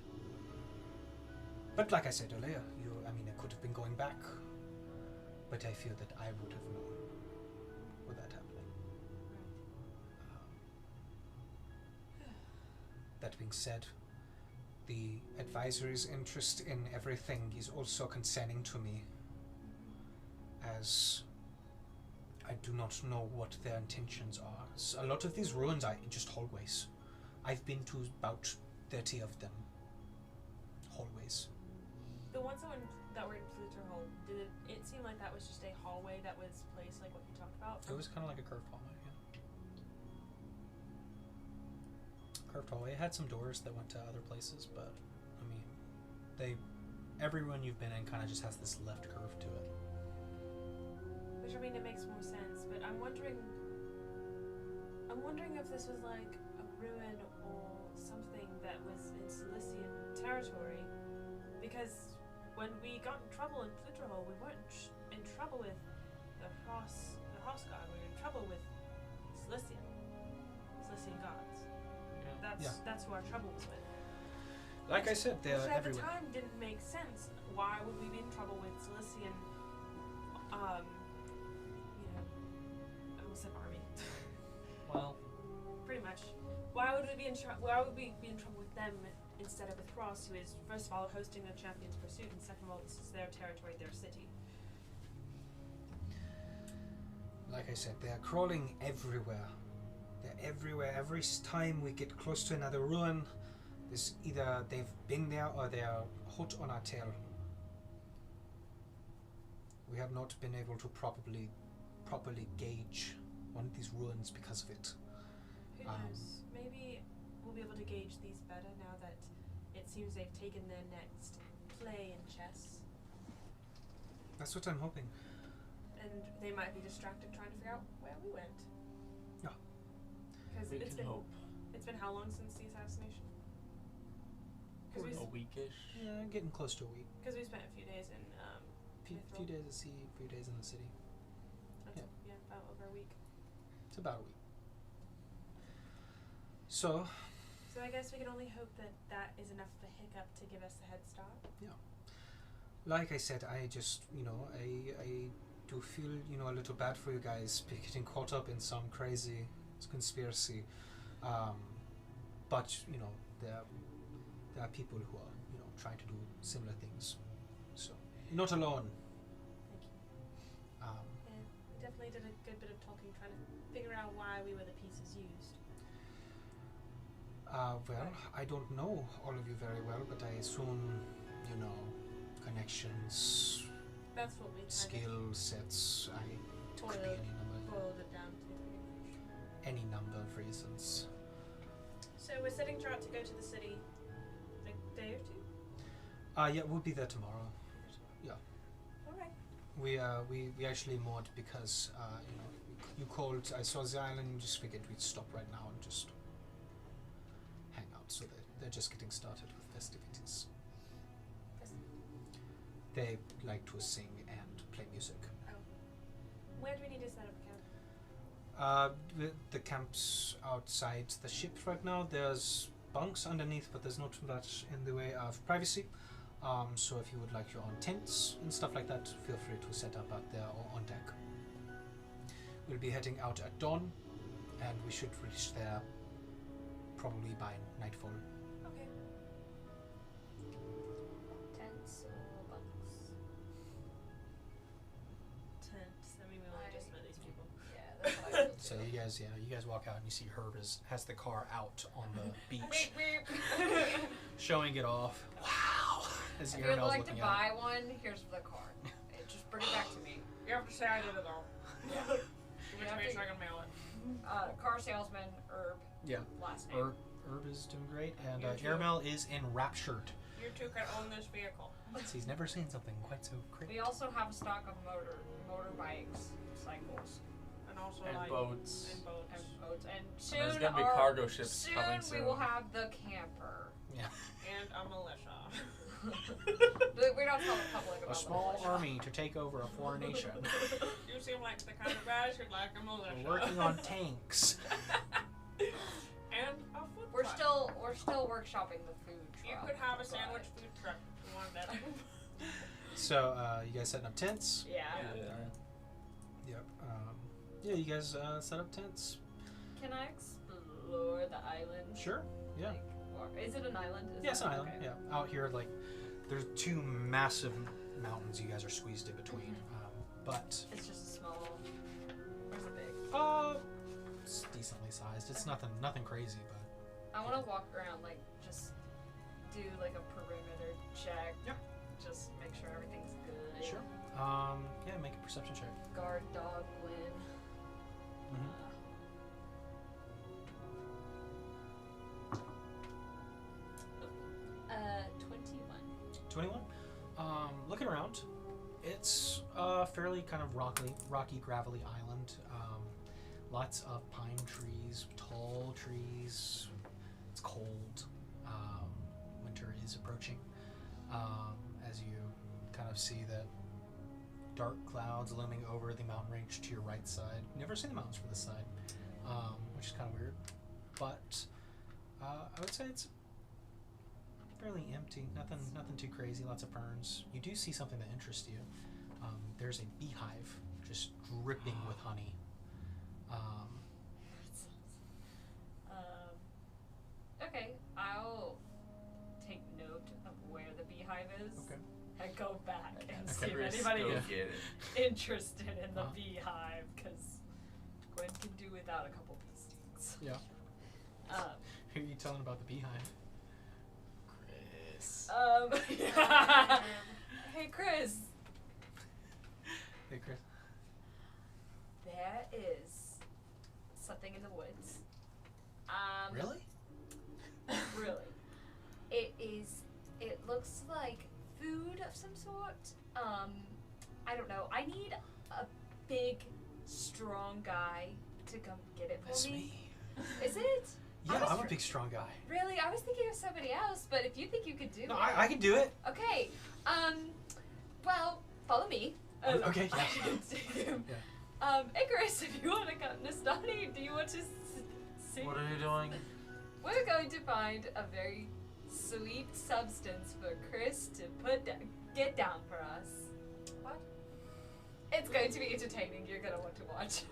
S1: But like I said earlier, it could have been going back, but I feel that I would have known with that happening. That being said, the advisory's interest in everything is also concerning to me, as I do not know what their intentions are. So a lot of these ruins are just hallways. I've been to about 30 of them. Hallways.
S2: The ones that were in Pluter Hall, did it seem like that was just a hallway that was placed like what you talked about?
S1: It was kind of like a curved hallway, yeah. Curved hallway. It had some doors that went to other places, but everyone you've been in kind of just has this left curve to it.
S2: Which, it makes more sense, but I'm wondering, I'm wondering if this was like a ruin or something that was in Cilician territory, because when we got in trouble in Mythril, we weren't in trouble with the Hross God. We were in trouble with Cilician gods. That's who our trouble was with.
S1: Like I said, they're
S2: Which at the
S1: everywhere.
S2: time didn't make sense. Why would we be in trouble with Cilician? I almost said army.
S3: Well,
S2: Pretty much. Why would we be in trouble with them instead of with Hross, who is first of all hosting the Champion's Pursuit, and second of all, this is their territory, their city.
S1: Like I said, they're crawling everywhere. They're everywhere. Every time we get close to another ruin, there's either they've been there or they're hot on our tail. We have not been able to properly gauge one of these ruins because of it.
S2: Who knows? Maybe we'll be able to gauge these better now that it seems they've taken their next play in chess.
S1: That's what I'm hoping.
S2: And they might be distracted trying to figure out where we went.
S1: Yeah.
S2: Because
S3: we
S2: it's
S3: can
S2: been
S3: hope.
S2: It's been how long since the assassination?
S3: A weekish.
S1: Yeah, getting close to a week.
S2: Because we spent a few days in
S1: Few
S2: Mythril.
S1: days at sea, few days in the city.
S2: That's about over a week.
S1: It's about a week. So,
S2: So I guess we can only hope that that is enough of a hiccup to give us a head start.
S1: like I said, I just, I do feel, a little bad for you guys getting caught up in some crazy conspiracy. But, there are people who are, trying to do similar things. So, you're not alone.
S2: Thank you.
S1: Um,
S2: And we definitely did a good bit of talking, trying to figure out why we were the pieces used.
S1: well, I don't know all of you very well, but I assume, connections,
S2: That's what we
S1: skill sets, it could be
S2: boiled it down to.
S1: any number of reasons.
S2: So we're setting out to go to the city in a day or two?
S1: Yeah, we'll be there tomorrow. Yeah.
S2: Alright.
S1: We actually moored because, you called, I saw the island, and just figured we'd stop right now and just hang out. So they're just getting started with festivities. They like to sing and play music.
S2: Where do we need to set up camp?
S1: The camp's outside the ship right now. There's bunks underneath, but there's not much in the way of privacy. So if you would like your own tents and stuff like that, feel free to set up out there or on deck. We'll be heading out at dawn, and we should reach there probably by nightfall.
S2: Okay.
S4: Tents or bunks?
S2: Tents. I mean, we only just met these people.
S4: Yeah, that's what I would
S1: So
S4: do.
S1: you guys walk out and you see Herb has the car out on the beach, showing it off. Wow! As
S4: If you'd
S1: Iramel's
S4: like to
S1: looking
S4: buy
S1: at
S4: one, here's the card. Just bring it back to me.
S2: You have to say I did it all.
S4: Yeah.
S2: Give it to me so I can mail it.
S4: Car salesman, Herb.
S1: Yeah.
S4: Last
S1: it.
S4: name.
S1: Herb is doing great, and
S2: You too.
S1: Iramel is enraptured.
S2: You two can own this vehicle.
S1: He's never seen something quite so great.
S4: We also have a stock of motorbikes, cycles,
S2: And also
S3: And
S2: like
S3: boats.
S2: and boats.
S4: and boats. And soon,
S3: And there's gonna be
S4: our-
S3: cargo ships coming
S4: we
S3: soon.
S4: will have the camper.
S1: Yeah.
S2: And a militia.
S4: But we don't tell the public about
S1: A small
S4: the militia.
S1: army to take over a foreign nation.
S2: You seem like the kind of guys who'd like a militia.
S1: We're working on tanks.
S2: And a food
S4: We're
S2: truck.
S4: still workshopping the food truck.
S2: You could have a
S4: but-
S2: sandwich food truck if you wanted that.
S1: So, you guys setting up tents?
S4: Yeah.
S1: Yep. Yeah, you guys set up tents?
S4: Can I explore the island?
S1: Sure. Yeah.
S4: Like, or, is it an island? Is
S1: Yeah, it's
S4: that-
S1: an island.
S4: okay.
S1: Yeah. Out here, there's two massive mountains you guys are squeezed in between. But
S4: It's just a small. Or is it big?
S1: it's decently sized. It's nothing crazy, but
S4: I want to walk around, just do a perimeter check.
S1: Yeah.
S4: Just make sure everything's good.
S1: sure. Yeah, make a perception check.
S4: Guard dog win.
S1: Mm-hmm. 21. Looking around, it's a fairly kind of rocky, gravelly island. Lots of pine trees, tall trees. It's cold. Winter is approaching. As you kind of see that dark clouds looming over the mountain range to your right side. You never see the mountains from this side, which is kind of weird. But I would say it's fairly empty. Nothing too crazy. Lots of ferns. You do see something that interests you. There's a beehive just dripping with honey.
S4: Okay, I'll take note of where the beehive is.
S1: Okay.
S4: And go back and
S3: Okay,
S4: see if
S3: Chris,
S4: anybody
S3: go
S4: is
S3: get it.
S4: interested in the beehive, because Gwen can do without a couple bee stings.
S1: Yeah. Who are you telling about the beehive?
S3: Chris.
S4: Hey, Chris.
S1: Hey, Chris.
S4: There is something in the woods.
S1: Really?
S4: Really. It looks like food of some sort. I don't know. I need a big, strong guy to come get it for
S1: That's
S4: me.
S1: me.
S4: Is it?
S1: Yeah, I'm a big, strong guy.
S4: Really? I was thinking of somebody else, but if you think you could do
S1: No,
S4: it.
S1: I can do it.
S4: Okay. Well, follow me.
S1: Okay, yeah. Yeah.
S4: Icarus, if you want to come, Nastani, do you want to see?
S3: What are you doing?
S4: We're going to find a very sweet substance for Chris to get down for us.
S2: What?
S4: It's going to be entertaining. You're going to want to watch.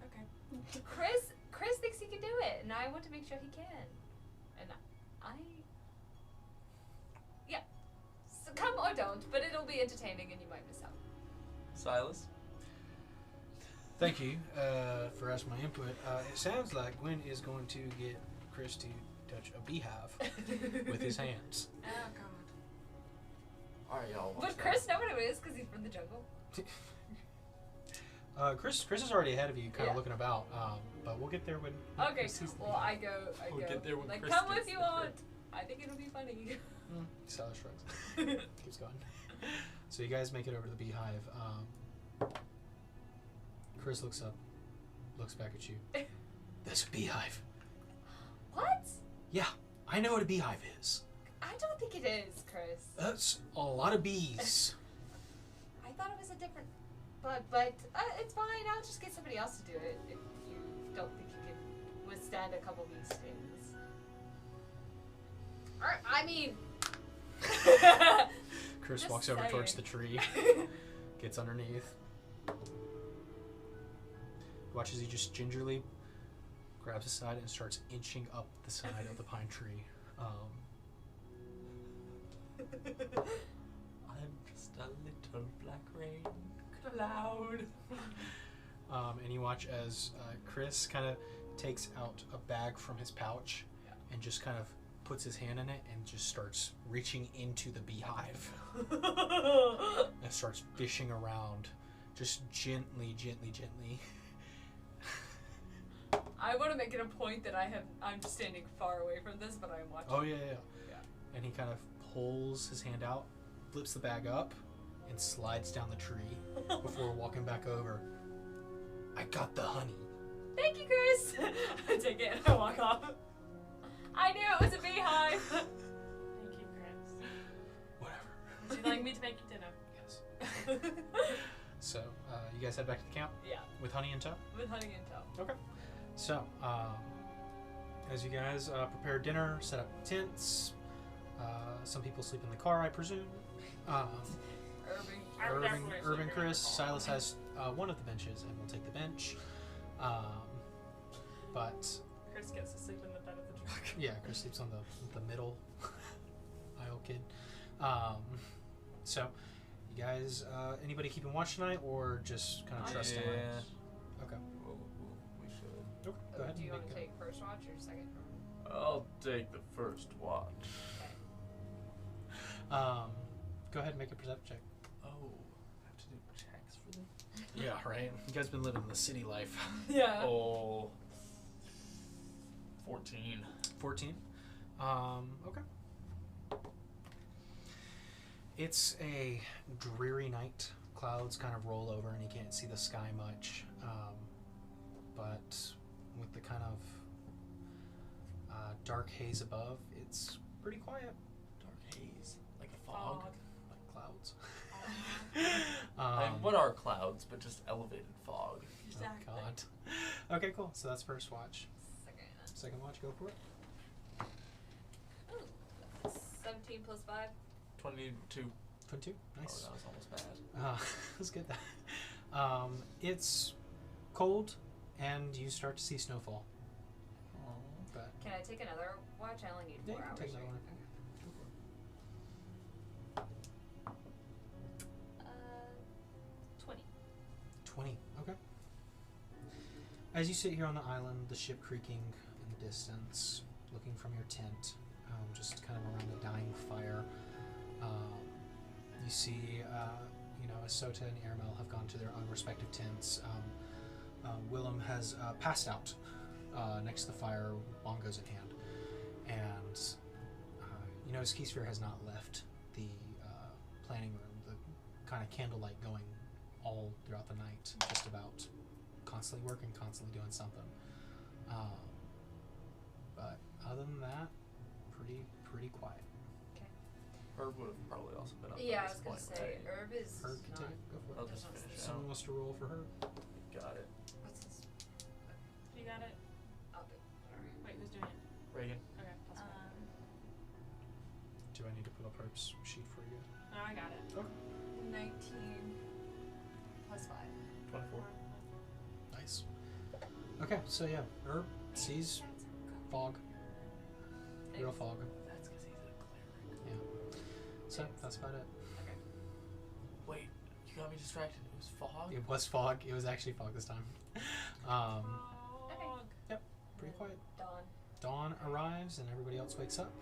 S2: Okay.
S4: Chris thinks he can do it, and I want to make sure he can. And yeah. So come or don't, but it'll be entertaining and you might miss out.
S3: Silas?
S1: Thank you for asking my input. It sounds like Gwen is going to get Chris to touch a beehive with his hands.
S2: Oh god.
S3: Alright, y'all.
S4: Would Chris know what it is because he's from the jungle?
S1: Chris is already ahead of you, kind of
S4: Yeah.
S1: looking about. But we'll get there when.
S4: Okay,
S1: Chris sees the
S4: well, I go.
S3: We'll get there when
S4: like,
S3: Chris
S4: come
S3: gets
S4: if you
S3: there.
S4: want. I think it'll be funny.
S1: Silas shrugs. Keeps going. So you guys make it over to the beehive. Chris looks up, looks back at you. There's a beehive.
S4: What?
S1: Yeah, I know what a beehive is.
S4: I don't think it is, Chris.
S1: That's a lot of bees.
S4: I thought it was a different. But it's fine. I'll just get somebody else to do it if you don't think you can withstand a couple bee stings. I mean.
S1: Chris
S4: Just
S1: walks over towards the
S4: saying.
S1: tree, gets underneath. Watches you just gingerly grabs the side and starts inching up the side of the pine tree.
S3: I'm just a little black rain cloud.
S1: And you watch as Chris kind of takes out a bag from his pouch and just kind of puts his hand in it and just starts reaching into the beehive and starts fishing around, just gently.
S4: I want to make it a point that I'm standing far away from this, but I'm watching.
S1: Oh yeah. And he kind of pulls his hand out, flips the bag up, and slides down the tree before walking back over. I got the honey.
S4: Thank you, Chris. I take it and I walk off. I knew it was a beehive.
S2: Thank you, Chris.
S1: Whatever.
S2: Would you like me to make you dinner?
S1: Yes. So you guys head back to the camp
S4: Yeah,
S1: with honey in tow.
S4: with honey and tow.
S1: Okay. So, as you guys prepare dinner, set up tents, some people sleep in the car, I presume. Irving, Chris, Silas has one of the benches and will take the bench. But
S2: Chris gets to sleep in the bed of the truck.
S1: yeah, Chris sleeps on the middle aisle kid. So, you guys, anybody keeping watch tonight, or just kind of trusting?
S3: Yeah.
S1: Okay.
S3: We should.
S1: Okay. Go ahead.
S4: Do you
S1: and
S4: want to
S1: make
S4: take first watch or second?
S3: I'll take the first watch.
S1: Go ahead and make a perception check.
S3: Oh, I have to do checks for them?
S1: Yeah, right. You guys been living the city life.
S4: Yeah.
S3: Oh. 14.
S1: 14. Okay. It's a dreary night, clouds kind of roll over and you can't see the sky much. But with the kind of dark haze above, it's pretty quiet.
S3: Dark haze, like a fog.
S1: Like clouds.
S3: And what are clouds but just elevated fog?
S2: Exactly.
S1: Oh God. Okay, cool. So that's first watch. Second watch, go for it.
S4: Ooh, 17 plus 5.
S3: 22.
S1: 22.
S3: Oh,
S1: Nice.
S3: that was almost bad.
S1: That's good. It's cold, and you start to see snowfall. But
S4: Can I take another watch? I only need
S1: yeah,
S4: 4
S1: you can
S4: hours.
S1: take another one.
S4: Okay. 20.
S1: 20. Okay. As you sit here on the island, the ship creaking in the distance, looking from your tent, just kind of around a dying fire, you see, Asota and Airmel have gone to their own respective tents. Willem has passed out next to the fire, bongos in hand, and you notice Keysphere has not left the planning room. The kind of candlelight going all throughout the night, just about constantly working, constantly doing something. But other than that, pretty quiet.
S3: Herb would have probably also been up
S4: Yeah, I
S3: at
S4: was
S3: this
S4: gonna
S3: point,
S4: say,
S3: right?
S4: Herb is
S1: Herb can
S4: not.
S1: take it. Go for it.
S3: I'll just finish it
S1: Someone
S3: out.
S1: wants to roll for her.
S3: Got it.
S4: What's this?
S2: You got it?
S4: I'll do it. Alright.
S2: Wait, who's doing it?
S3: Reagan.
S2: Okay, plus 1.
S1: Do I need to pull up Herb's sheet for you?
S2: No, I got it.
S4: 19 plus 5.
S3: 24.
S1: Nice. Okay, so yeah, Herb sees fog. Real fog.
S3: That's because he's a cleric.
S1: Yeah. So that's about it.
S4: Okay.
S3: Wait, you got me distracted. It was fog?
S1: It was fog. It was actually fog this time. Pretty quiet.
S4: Dawn.
S1: Dawn arrives and everybody else wakes up.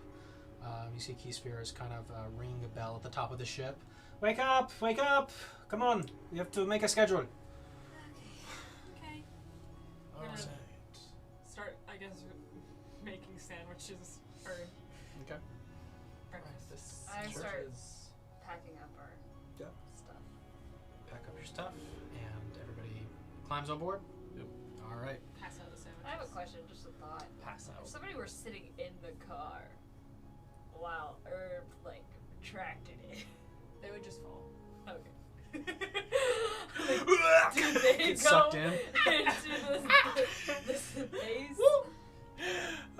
S1: You see Keysphere is kind of ringing a bell at the top of the ship. Wake up! Wake up! Come on! We have to make a schedule.
S2: Okay.
S3: Alright.
S2: Start, I guess, making sandwiches or
S1: Okay.
S2: breakfast.
S3: This
S4: I
S3: church
S4: start-
S3: is...
S4: Packing up our
S1: Yep.
S4: stuff.
S1: Pack up your stuff, and everybody climbs on board.
S3: Yep.
S1: All right.
S2: Pass out the sandwiches.
S4: I have a question, just a thought.
S3: Pass
S4: If
S3: out.
S4: somebody were sitting in the car while Herb, retracted it,
S2: They would just fall.
S4: okay. Do they
S1: Get
S4: go
S1: sucked in.
S4: into the space? I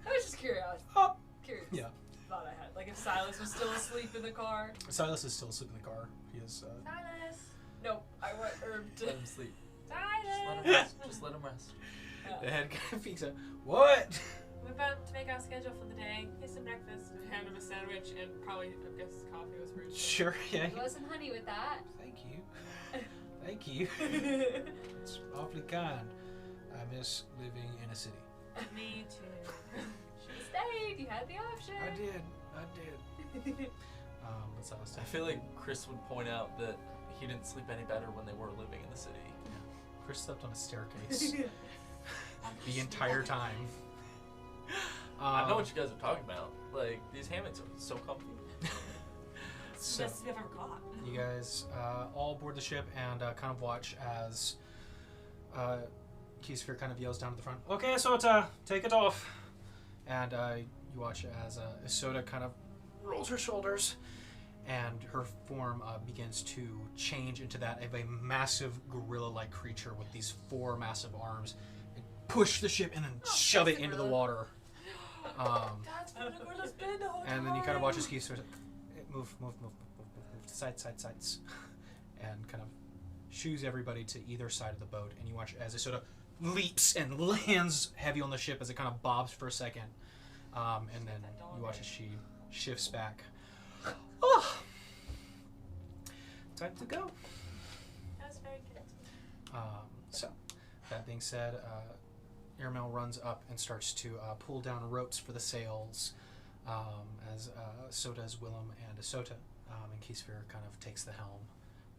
S4: was just curious. Curious.
S1: Yeah.
S4: Thought I had. If Silas was still asleep in the car.
S1: Silas is still asleep in the car. He is.
S2: Silas!
S4: Nope, I want Herb to.
S3: Let him sleep.
S2: Silas!
S3: Just let him rest.
S1: The head kind of peeks out. What?
S2: We're about to make our schedule for the day. Get some breakfast. Hand him a sandwich and probably, I guess, coffee was brewed.
S1: Sure. Yeah.
S4: There was some honey with that.
S1: Thank you. Thank you. It's awfully kind. I miss living in a city.
S2: Me too.
S4: Should've stayed. You had the option.
S1: I did. What's that?
S3: I feel like Chris would point out that he didn't sleep any better when they were living in the city.
S1: Chris slept on a staircase the entire time.
S3: I know what you guys are talking about. These hammocks are so comfy.
S2: It's
S1: So
S2: the best we've ever got.
S1: you guys all board the ship and kind of watch as Keysphere kind of yells down to the front, "Okay, Sota, take it off." And you watch as Sota kind of rolls her shoulders and her form begins to change into that of a massive gorilla-like creature with these 4 massive arms and push the ship and then shove it into the water.
S2: That's what the gorilla's been the whole time.
S1: And then you kind of watch as Keysphere move to sides, and kind of shoos everybody to either side of the boat. And you watch as it sort of leaps and lands heavy on the ship as it kind of bobs for a second. And then you watch as she shifts back. Oh, time to go.
S2: That was very good.
S1: So, that being said, Airmail runs up and starts to pull down ropes for the sails, as so does Willem and Asota, and Keysphere kind of takes the helm,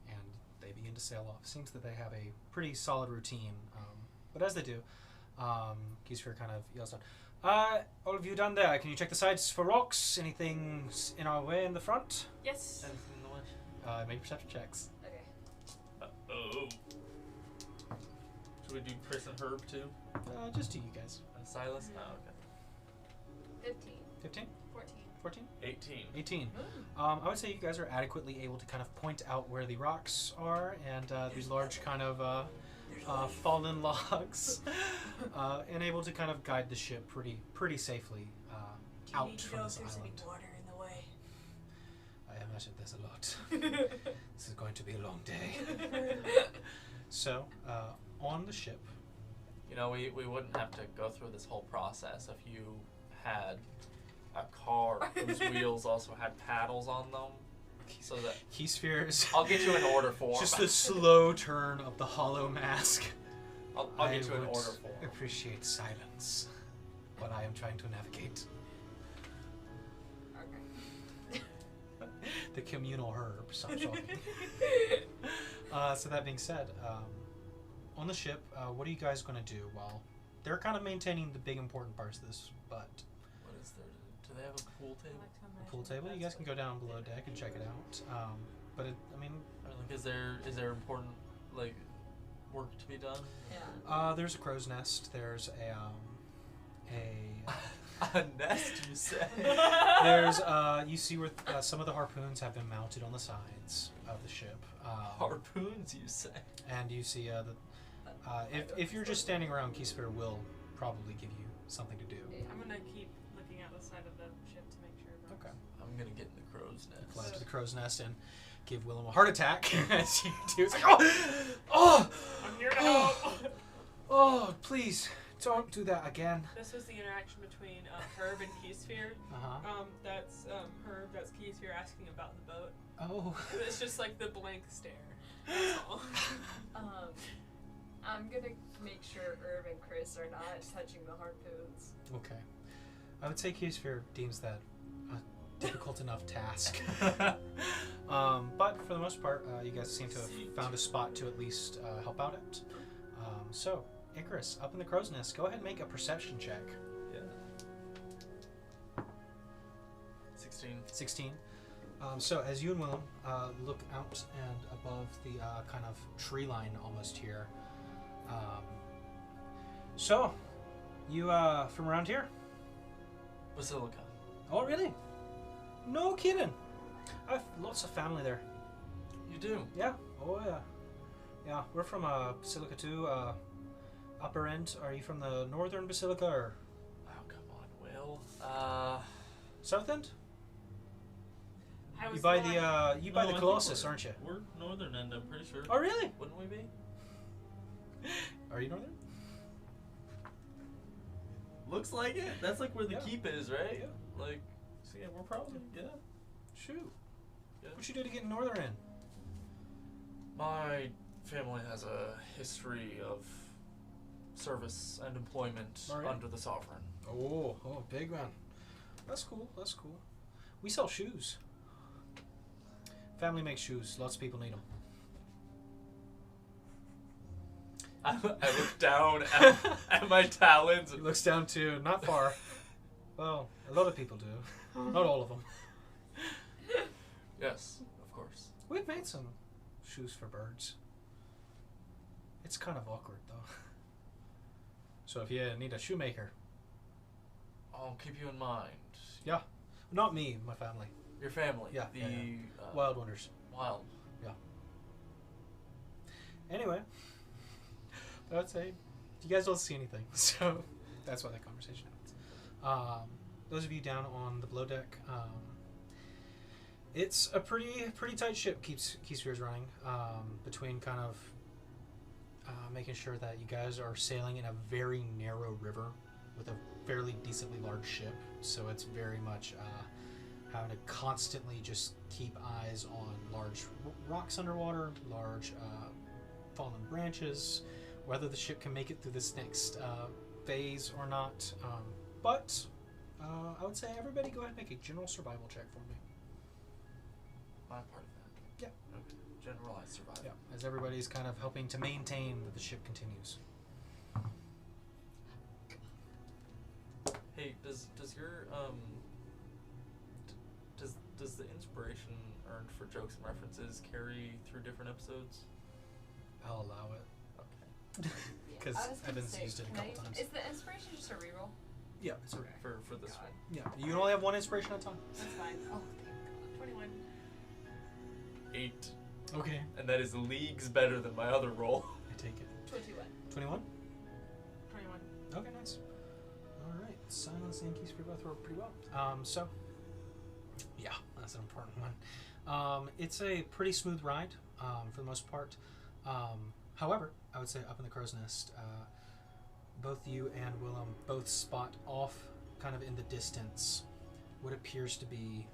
S1: and they begin to sail off. Seems that they have a pretty solid routine, but as they do, Keysphere kind of yells out, all of you down there, can you check the sides for rocks? Anything in our way in the front?
S2: Yes.
S3: Anything in the way?
S1: Make perception checks.
S4: Okay.
S3: Should we do Chris and Herb too?
S1: Just to you guys.
S3: And Silas? Oh, okay.
S4: 15.
S1: 15?
S2: 14.
S1: 14?
S3: 18.
S1: 18. I would say you guys are adequately able to kind of point out where the rocks are and these large kind of fallen logs, and able to kind of guide the ship pretty safely out from this island.
S2: Water in the way?
S1: I imagine there's a lot. This is going to be a long day. So, on the ship.
S3: You know, we wouldn't have to go through this whole process if you had a car whose wheels also had paddles on them. So that
S1: Key spheres.
S3: I'll get you an order form.
S1: Just the slow turn of the hollow mask.
S3: I'll get you an order form.
S1: Appreciate silence, what I am trying to navigate.
S4: Okay.
S1: The communal herb. Stop talking. So that being said, on the ship, what are you guys going to do while they're kind of maintaining the big important parts of this? But
S3: What is there? Do they have a pool
S2: I
S3: table?
S2: like to
S1: the
S2: imagine
S1: pool table, you guys can go down below deck and check it out. But I mean,
S3: Or like, is there important like work to be done?
S4: Yeah.
S1: there's a crow's nest. There's a
S3: A nest, you said.
S1: there's you see where some of the harpoons have been mounted on the sides of the ship.
S3: Harpoons, you say.
S1: And you see if you're just standing around, Keysphere will probably give you something to do.
S2: I'm gonna keep looking out the side of the ship to make sure. Rocks.
S1: Okay.
S3: I'm gonna get in the crow's
S1: Fly
S3: nest.
S1: to the crow's nest and give Willem a heart attack as you do. It's like, oh,
S2: I'm here to
S1: Oh.
S2: help.
S1: oh, please don't do that again.
S2: This was the interaction between Herb and Keysphere. That's Herb. That's Keysphere asking about the boat.
S1: Oh.
S2: It's just like the blank stare. That's all.
S4: I'm gonna make sure Herb and Chris are not touching the harpoons.
S1: Okay. I would say Keysphere deems that a difficult enough task. But for the most part, you guys seem to have found a spot to at least help out at. So, Icarus, up in the crow's nest, go ahead and make a perception check.
S3: Yeah. 16.
S1: 16. So as you and Willem look out and above the kind of tree line almost here. So, you from around here?
S3: Basilica.
S1: Oh, really? No kidding. I have lots of family there.
S3: You do?
S1: Yeah. Oh, yeah. Yeah, we're from Basilica too. Upper end. Are you from the northern Basilica or
S3: Oh, come on, Will.
S1: south end?
S2: I was
S1: You buy
S2: lying.
S1: the
S7: No, I think
S1: Colossus,
S7: we're-
S1: aren't you?
S7: We're northern end, I'm pretty sure.
S1: Oh, really?
S3: Wouldn't we be?
S1: Are you northern?
S3: Looks like it. That's like where the
S1: Yeah.
S3: keep is, right?
S1: Yeah.
S3: Like, so yeah, we're probably, yeah.
S1: Shoot.
S3: Yeah.
S1: What'd you do to get northern end?
S3: My family has a history of service and employment
S1: All right.
S3: under the sovereign.
S1: Oh, big one. That's cool. That's cool. We sell shoes. Family makes shoes. Lots of people need them.
S3: I look down at my talons.
S1: He looks down to not far. Well, a lot of people do. Not all of them.
S3: Yes, of course.
S1: We've made some shoes for birds. It's kind of awkward though. So if you need a shoemaker,
S3: I'll keep you in mind.
S1: yeah, not me, my family.
S3: Your family.
S1: Yeah,
S3: The
S1: yeah, Wild Wonders.
S3: Wild.
S1: Anyway, but I'd say you guys don't see anything, so that's why that conversation happens. Those of you down on the below deck, it's a pretty tight ship. Keeps Spheres running between kind of making sure that you guys are sailing in a very narrow river with a fairly decently large ship. So it's very much having to constantly just keep eyes on large rocks underwater, large fallen branches, whether the ship can make it through this next phase or not. But I would say everybody go ahead and make a general survival check for me.
S3: My part of that.
S1: Yeah.
S3: Okay. Generalized survival.
S1: Yeah, as everybody's kind of helping to maintain that the ship continues.
S3: Hey, does your does the inspiration earned for jokes and references carry through different episodes?
S1: I'll allow it.
S3: Okay.
S1: Because
S4: I was gonna
S1: Evan's
S4: say,
S1: used it a
S4: can I
S1: couple
S4: use-
S1: times.
S4: Is the inspiration just a reroll?
S1: Yeah, it's okay.
S3: For this one.
S1: Yeah, you can only have one inspiration at a time.
S2: That's fine.
S4: Oh, thank
S2: 21.
S3: 8.
S1: Okay.
S3: And that is leagues better than my other roll.
S1: I take it.
S4: God. 21.
S1: 21?
S2: 21.
S1: Okay, nice. Alright, silence and keys both work pretty well. So, yeah, that's an important one. It's a pretty smooth ride, for the most part. However, I would say up in the crow's nest, both you and Willem both spot off kind of in the distance what appears to be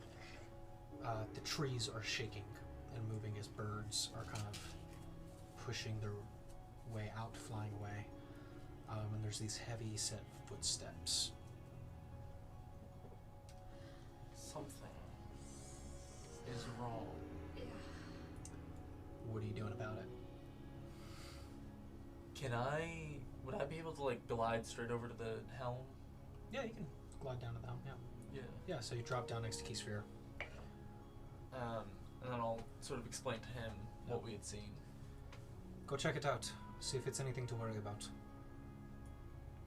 S1: the trees are shaking and moving as birds are kind of pushing their way out, flying away. And there's these heavy set footsteps.
S3: Something is wrong.
S4: Yeah.
S1: What are you doing about it?
S3: Would I be able to like glide straight over to the helm?
S1: Yeah, you can glide down to them. Yeah.
S3: Yeah.
S1: Yeah. So you drop down next to Keysphere.
S3: And then I'll sort of explain to him what we had seen.
S1: Go check it out. See if it's anything to worry about.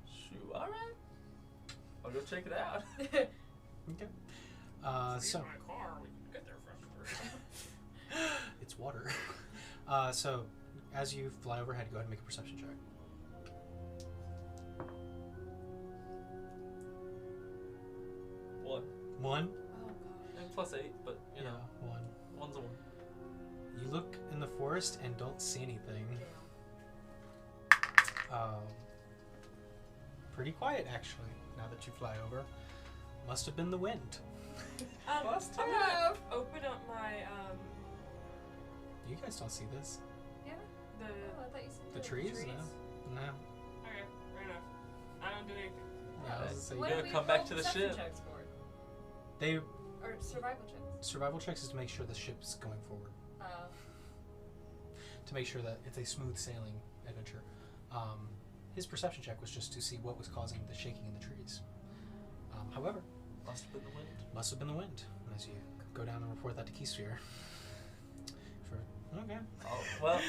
S3: Shoo, alright. I'll go check it out.
S1: Okay. So
S3: my car, we can get there faster.
S1: it's water. So as you fly overhead, go ahead and make a perception check. One.
S4: Oh, God.
S3: And plus 8, but you know,
S1: One.
S3: one's a 1.
S1: You look in the forest and don't see anything. Pretty quiet, actually, now that you fly over. Must have been the wind.
S2: I'm
S3: Must
S2: gonna
S4: have.
S2: open up my
S1: You guys don't see this.
S4: Yeah?
S2: the.
S4: Oh, I thought you said
S1: The trees?
S4: trees.
S1: No. No.
S2: Okay, fair enough. I don't do anything.
S1: Yeah, I was gonna say,
S4: What
S3: You
S4: do
S3: gotta
S4: we
S3: come back
S4: roll
S3: to the
S4: perception
S3: ship.
S4: checks for?
S1: they
S4: Or survival checks?
S1: survival checks is to make sure the ship's going forward. To make sure that it's a smooth sailing adventure. His perception check was just to see what was causing the shaking in the trees. However,
S3: Must have been the wind.
S1: must have been the wind. As you go down and report that to Keysphere. Okay.
S3: Oh, well.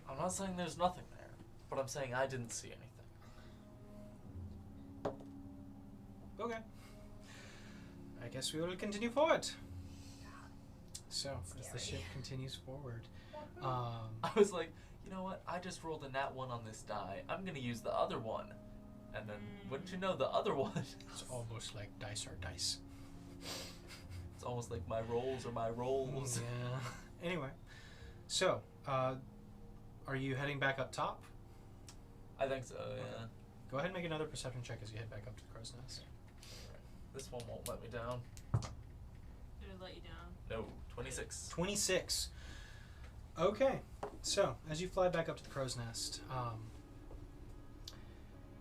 S3: I'm not saying there's nothing there, but I'm saying I didn't see anything.
S1: Okay. I guess we will continue forward. So, as the ship continues forward,
S3: I was like, you know what? I just rolled a nat 1 on this die. I'm gonna use the other one. And then, wouldn't you know, the other one?
S1: it's almost like dice are dice.
S3: It's almost like my rolls are my rolls.
S1: Yeah. Anyway, so, are you heading back up top?
S3: I think so, yeah.
S1: Go ahead and make another perception check as you head back up to the crow's nest.
S3: This one won't let me down.
S6: It'll let you down.
S3: No, 26.
S1: 26. Okay, so as you fly back up to the crow's nest,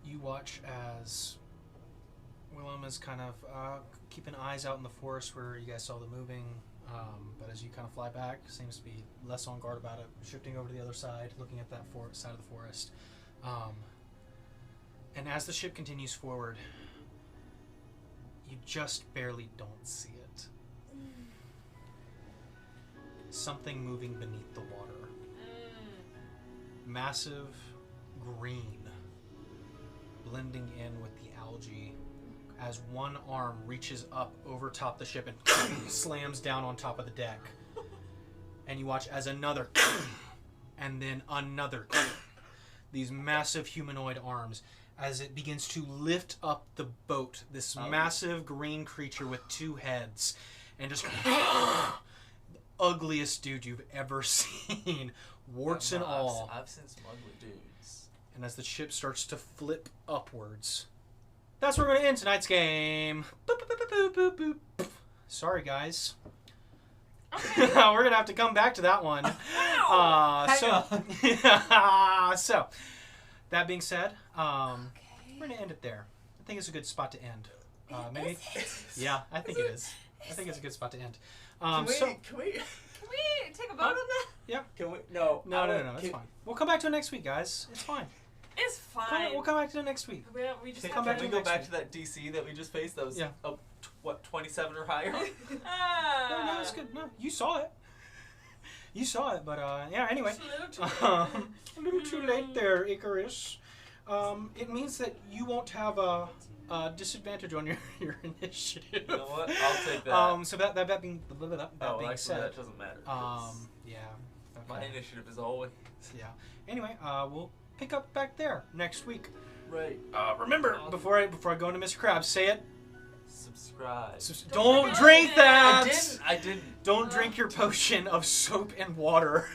S1: you watch as Willem is kind of keeping eyes out in the forest where you guys saw the moving, but as you kind of fly back, seems to be less on guard about it, shifting over to the other side, looking at that side of the forest. And as the ship continues forward, you just barely don't see it. Something moving beneath the water. Massive green blending in with the algae as one arm reaches up over top the ship and slams down on top of the deck. And you watch as another and then another these massive humanoid arms as it begins to lift up the boat, this massive green creature with 2 heads, and just ugliest dude you've ever seen, warts and all.
S3: I've seen some ugly dudes.
S1: And as the ship starts to flip upwards, that's where we're going to end tonight's game. Boop, boop, boop, boop, boop, boop, boop. Sorry, guys.
S2: Okay.
S1: We're going to have to come back to that one. So, that being said, we're going to end it there. I think it's a good spot to end. Maybe. Yeah, I think it is. I think it's a good spot to end.
S3: Can we
S4: Can we take a vote on that?
S1: Yeah.
S3: Can we? No.
S1: No, it's fine. We'll come back to it next week, guys. It's fine.
S2: It's fine.
S1: We'll come back to it next week.
S2: We just
S3: Can
S1: come back
S3: we
S1: to
S3: go
S1: next
S3: back
S1: week.
S3: to that DC that we just faced? That was
S1: Yeah.
S3: what, 27 or higher?
S1: No, it's good. No, you saw it. You saw it, but yeah. Anyway,
S2: It's a little too late.
S1: a little too late there, Icarus. It means that you won't have a disadvantage on your initiative.
S3: You know what? I'll take that.
S1: So that being being
S3: actually,
S1: said,
S3: that doesn't matter. 'cause
S1: yeah.
S3: My
S1: Okay.
S3: initiative is always
S1: Yeah. Anyway, we'll pick up back there next week.
S3: right.
S1: Remember, before I go into Mr. Krabs, say it.
S3: Subscribe.
S1: Don't
S2: forget
S1: drink
S2: it.
S1: that.
S3: I didn't.
S1: Don't drink your potion of soap and water.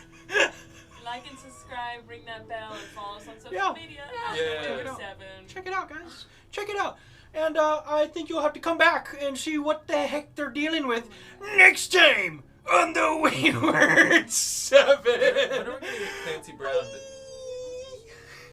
S2: Like and subscribe, ring that bell, and follow us on social
S1: Yeah.
S2: media.
S3: Yeah.
S2: Wayward
S1: Yeah.
S2: 7.
S1: Check it out, guys. Check it out. And I think you'll have to come back and see what the heck they're dealing with next time on the Wayward 7.
S3: When are we gonna get Clancy Brown?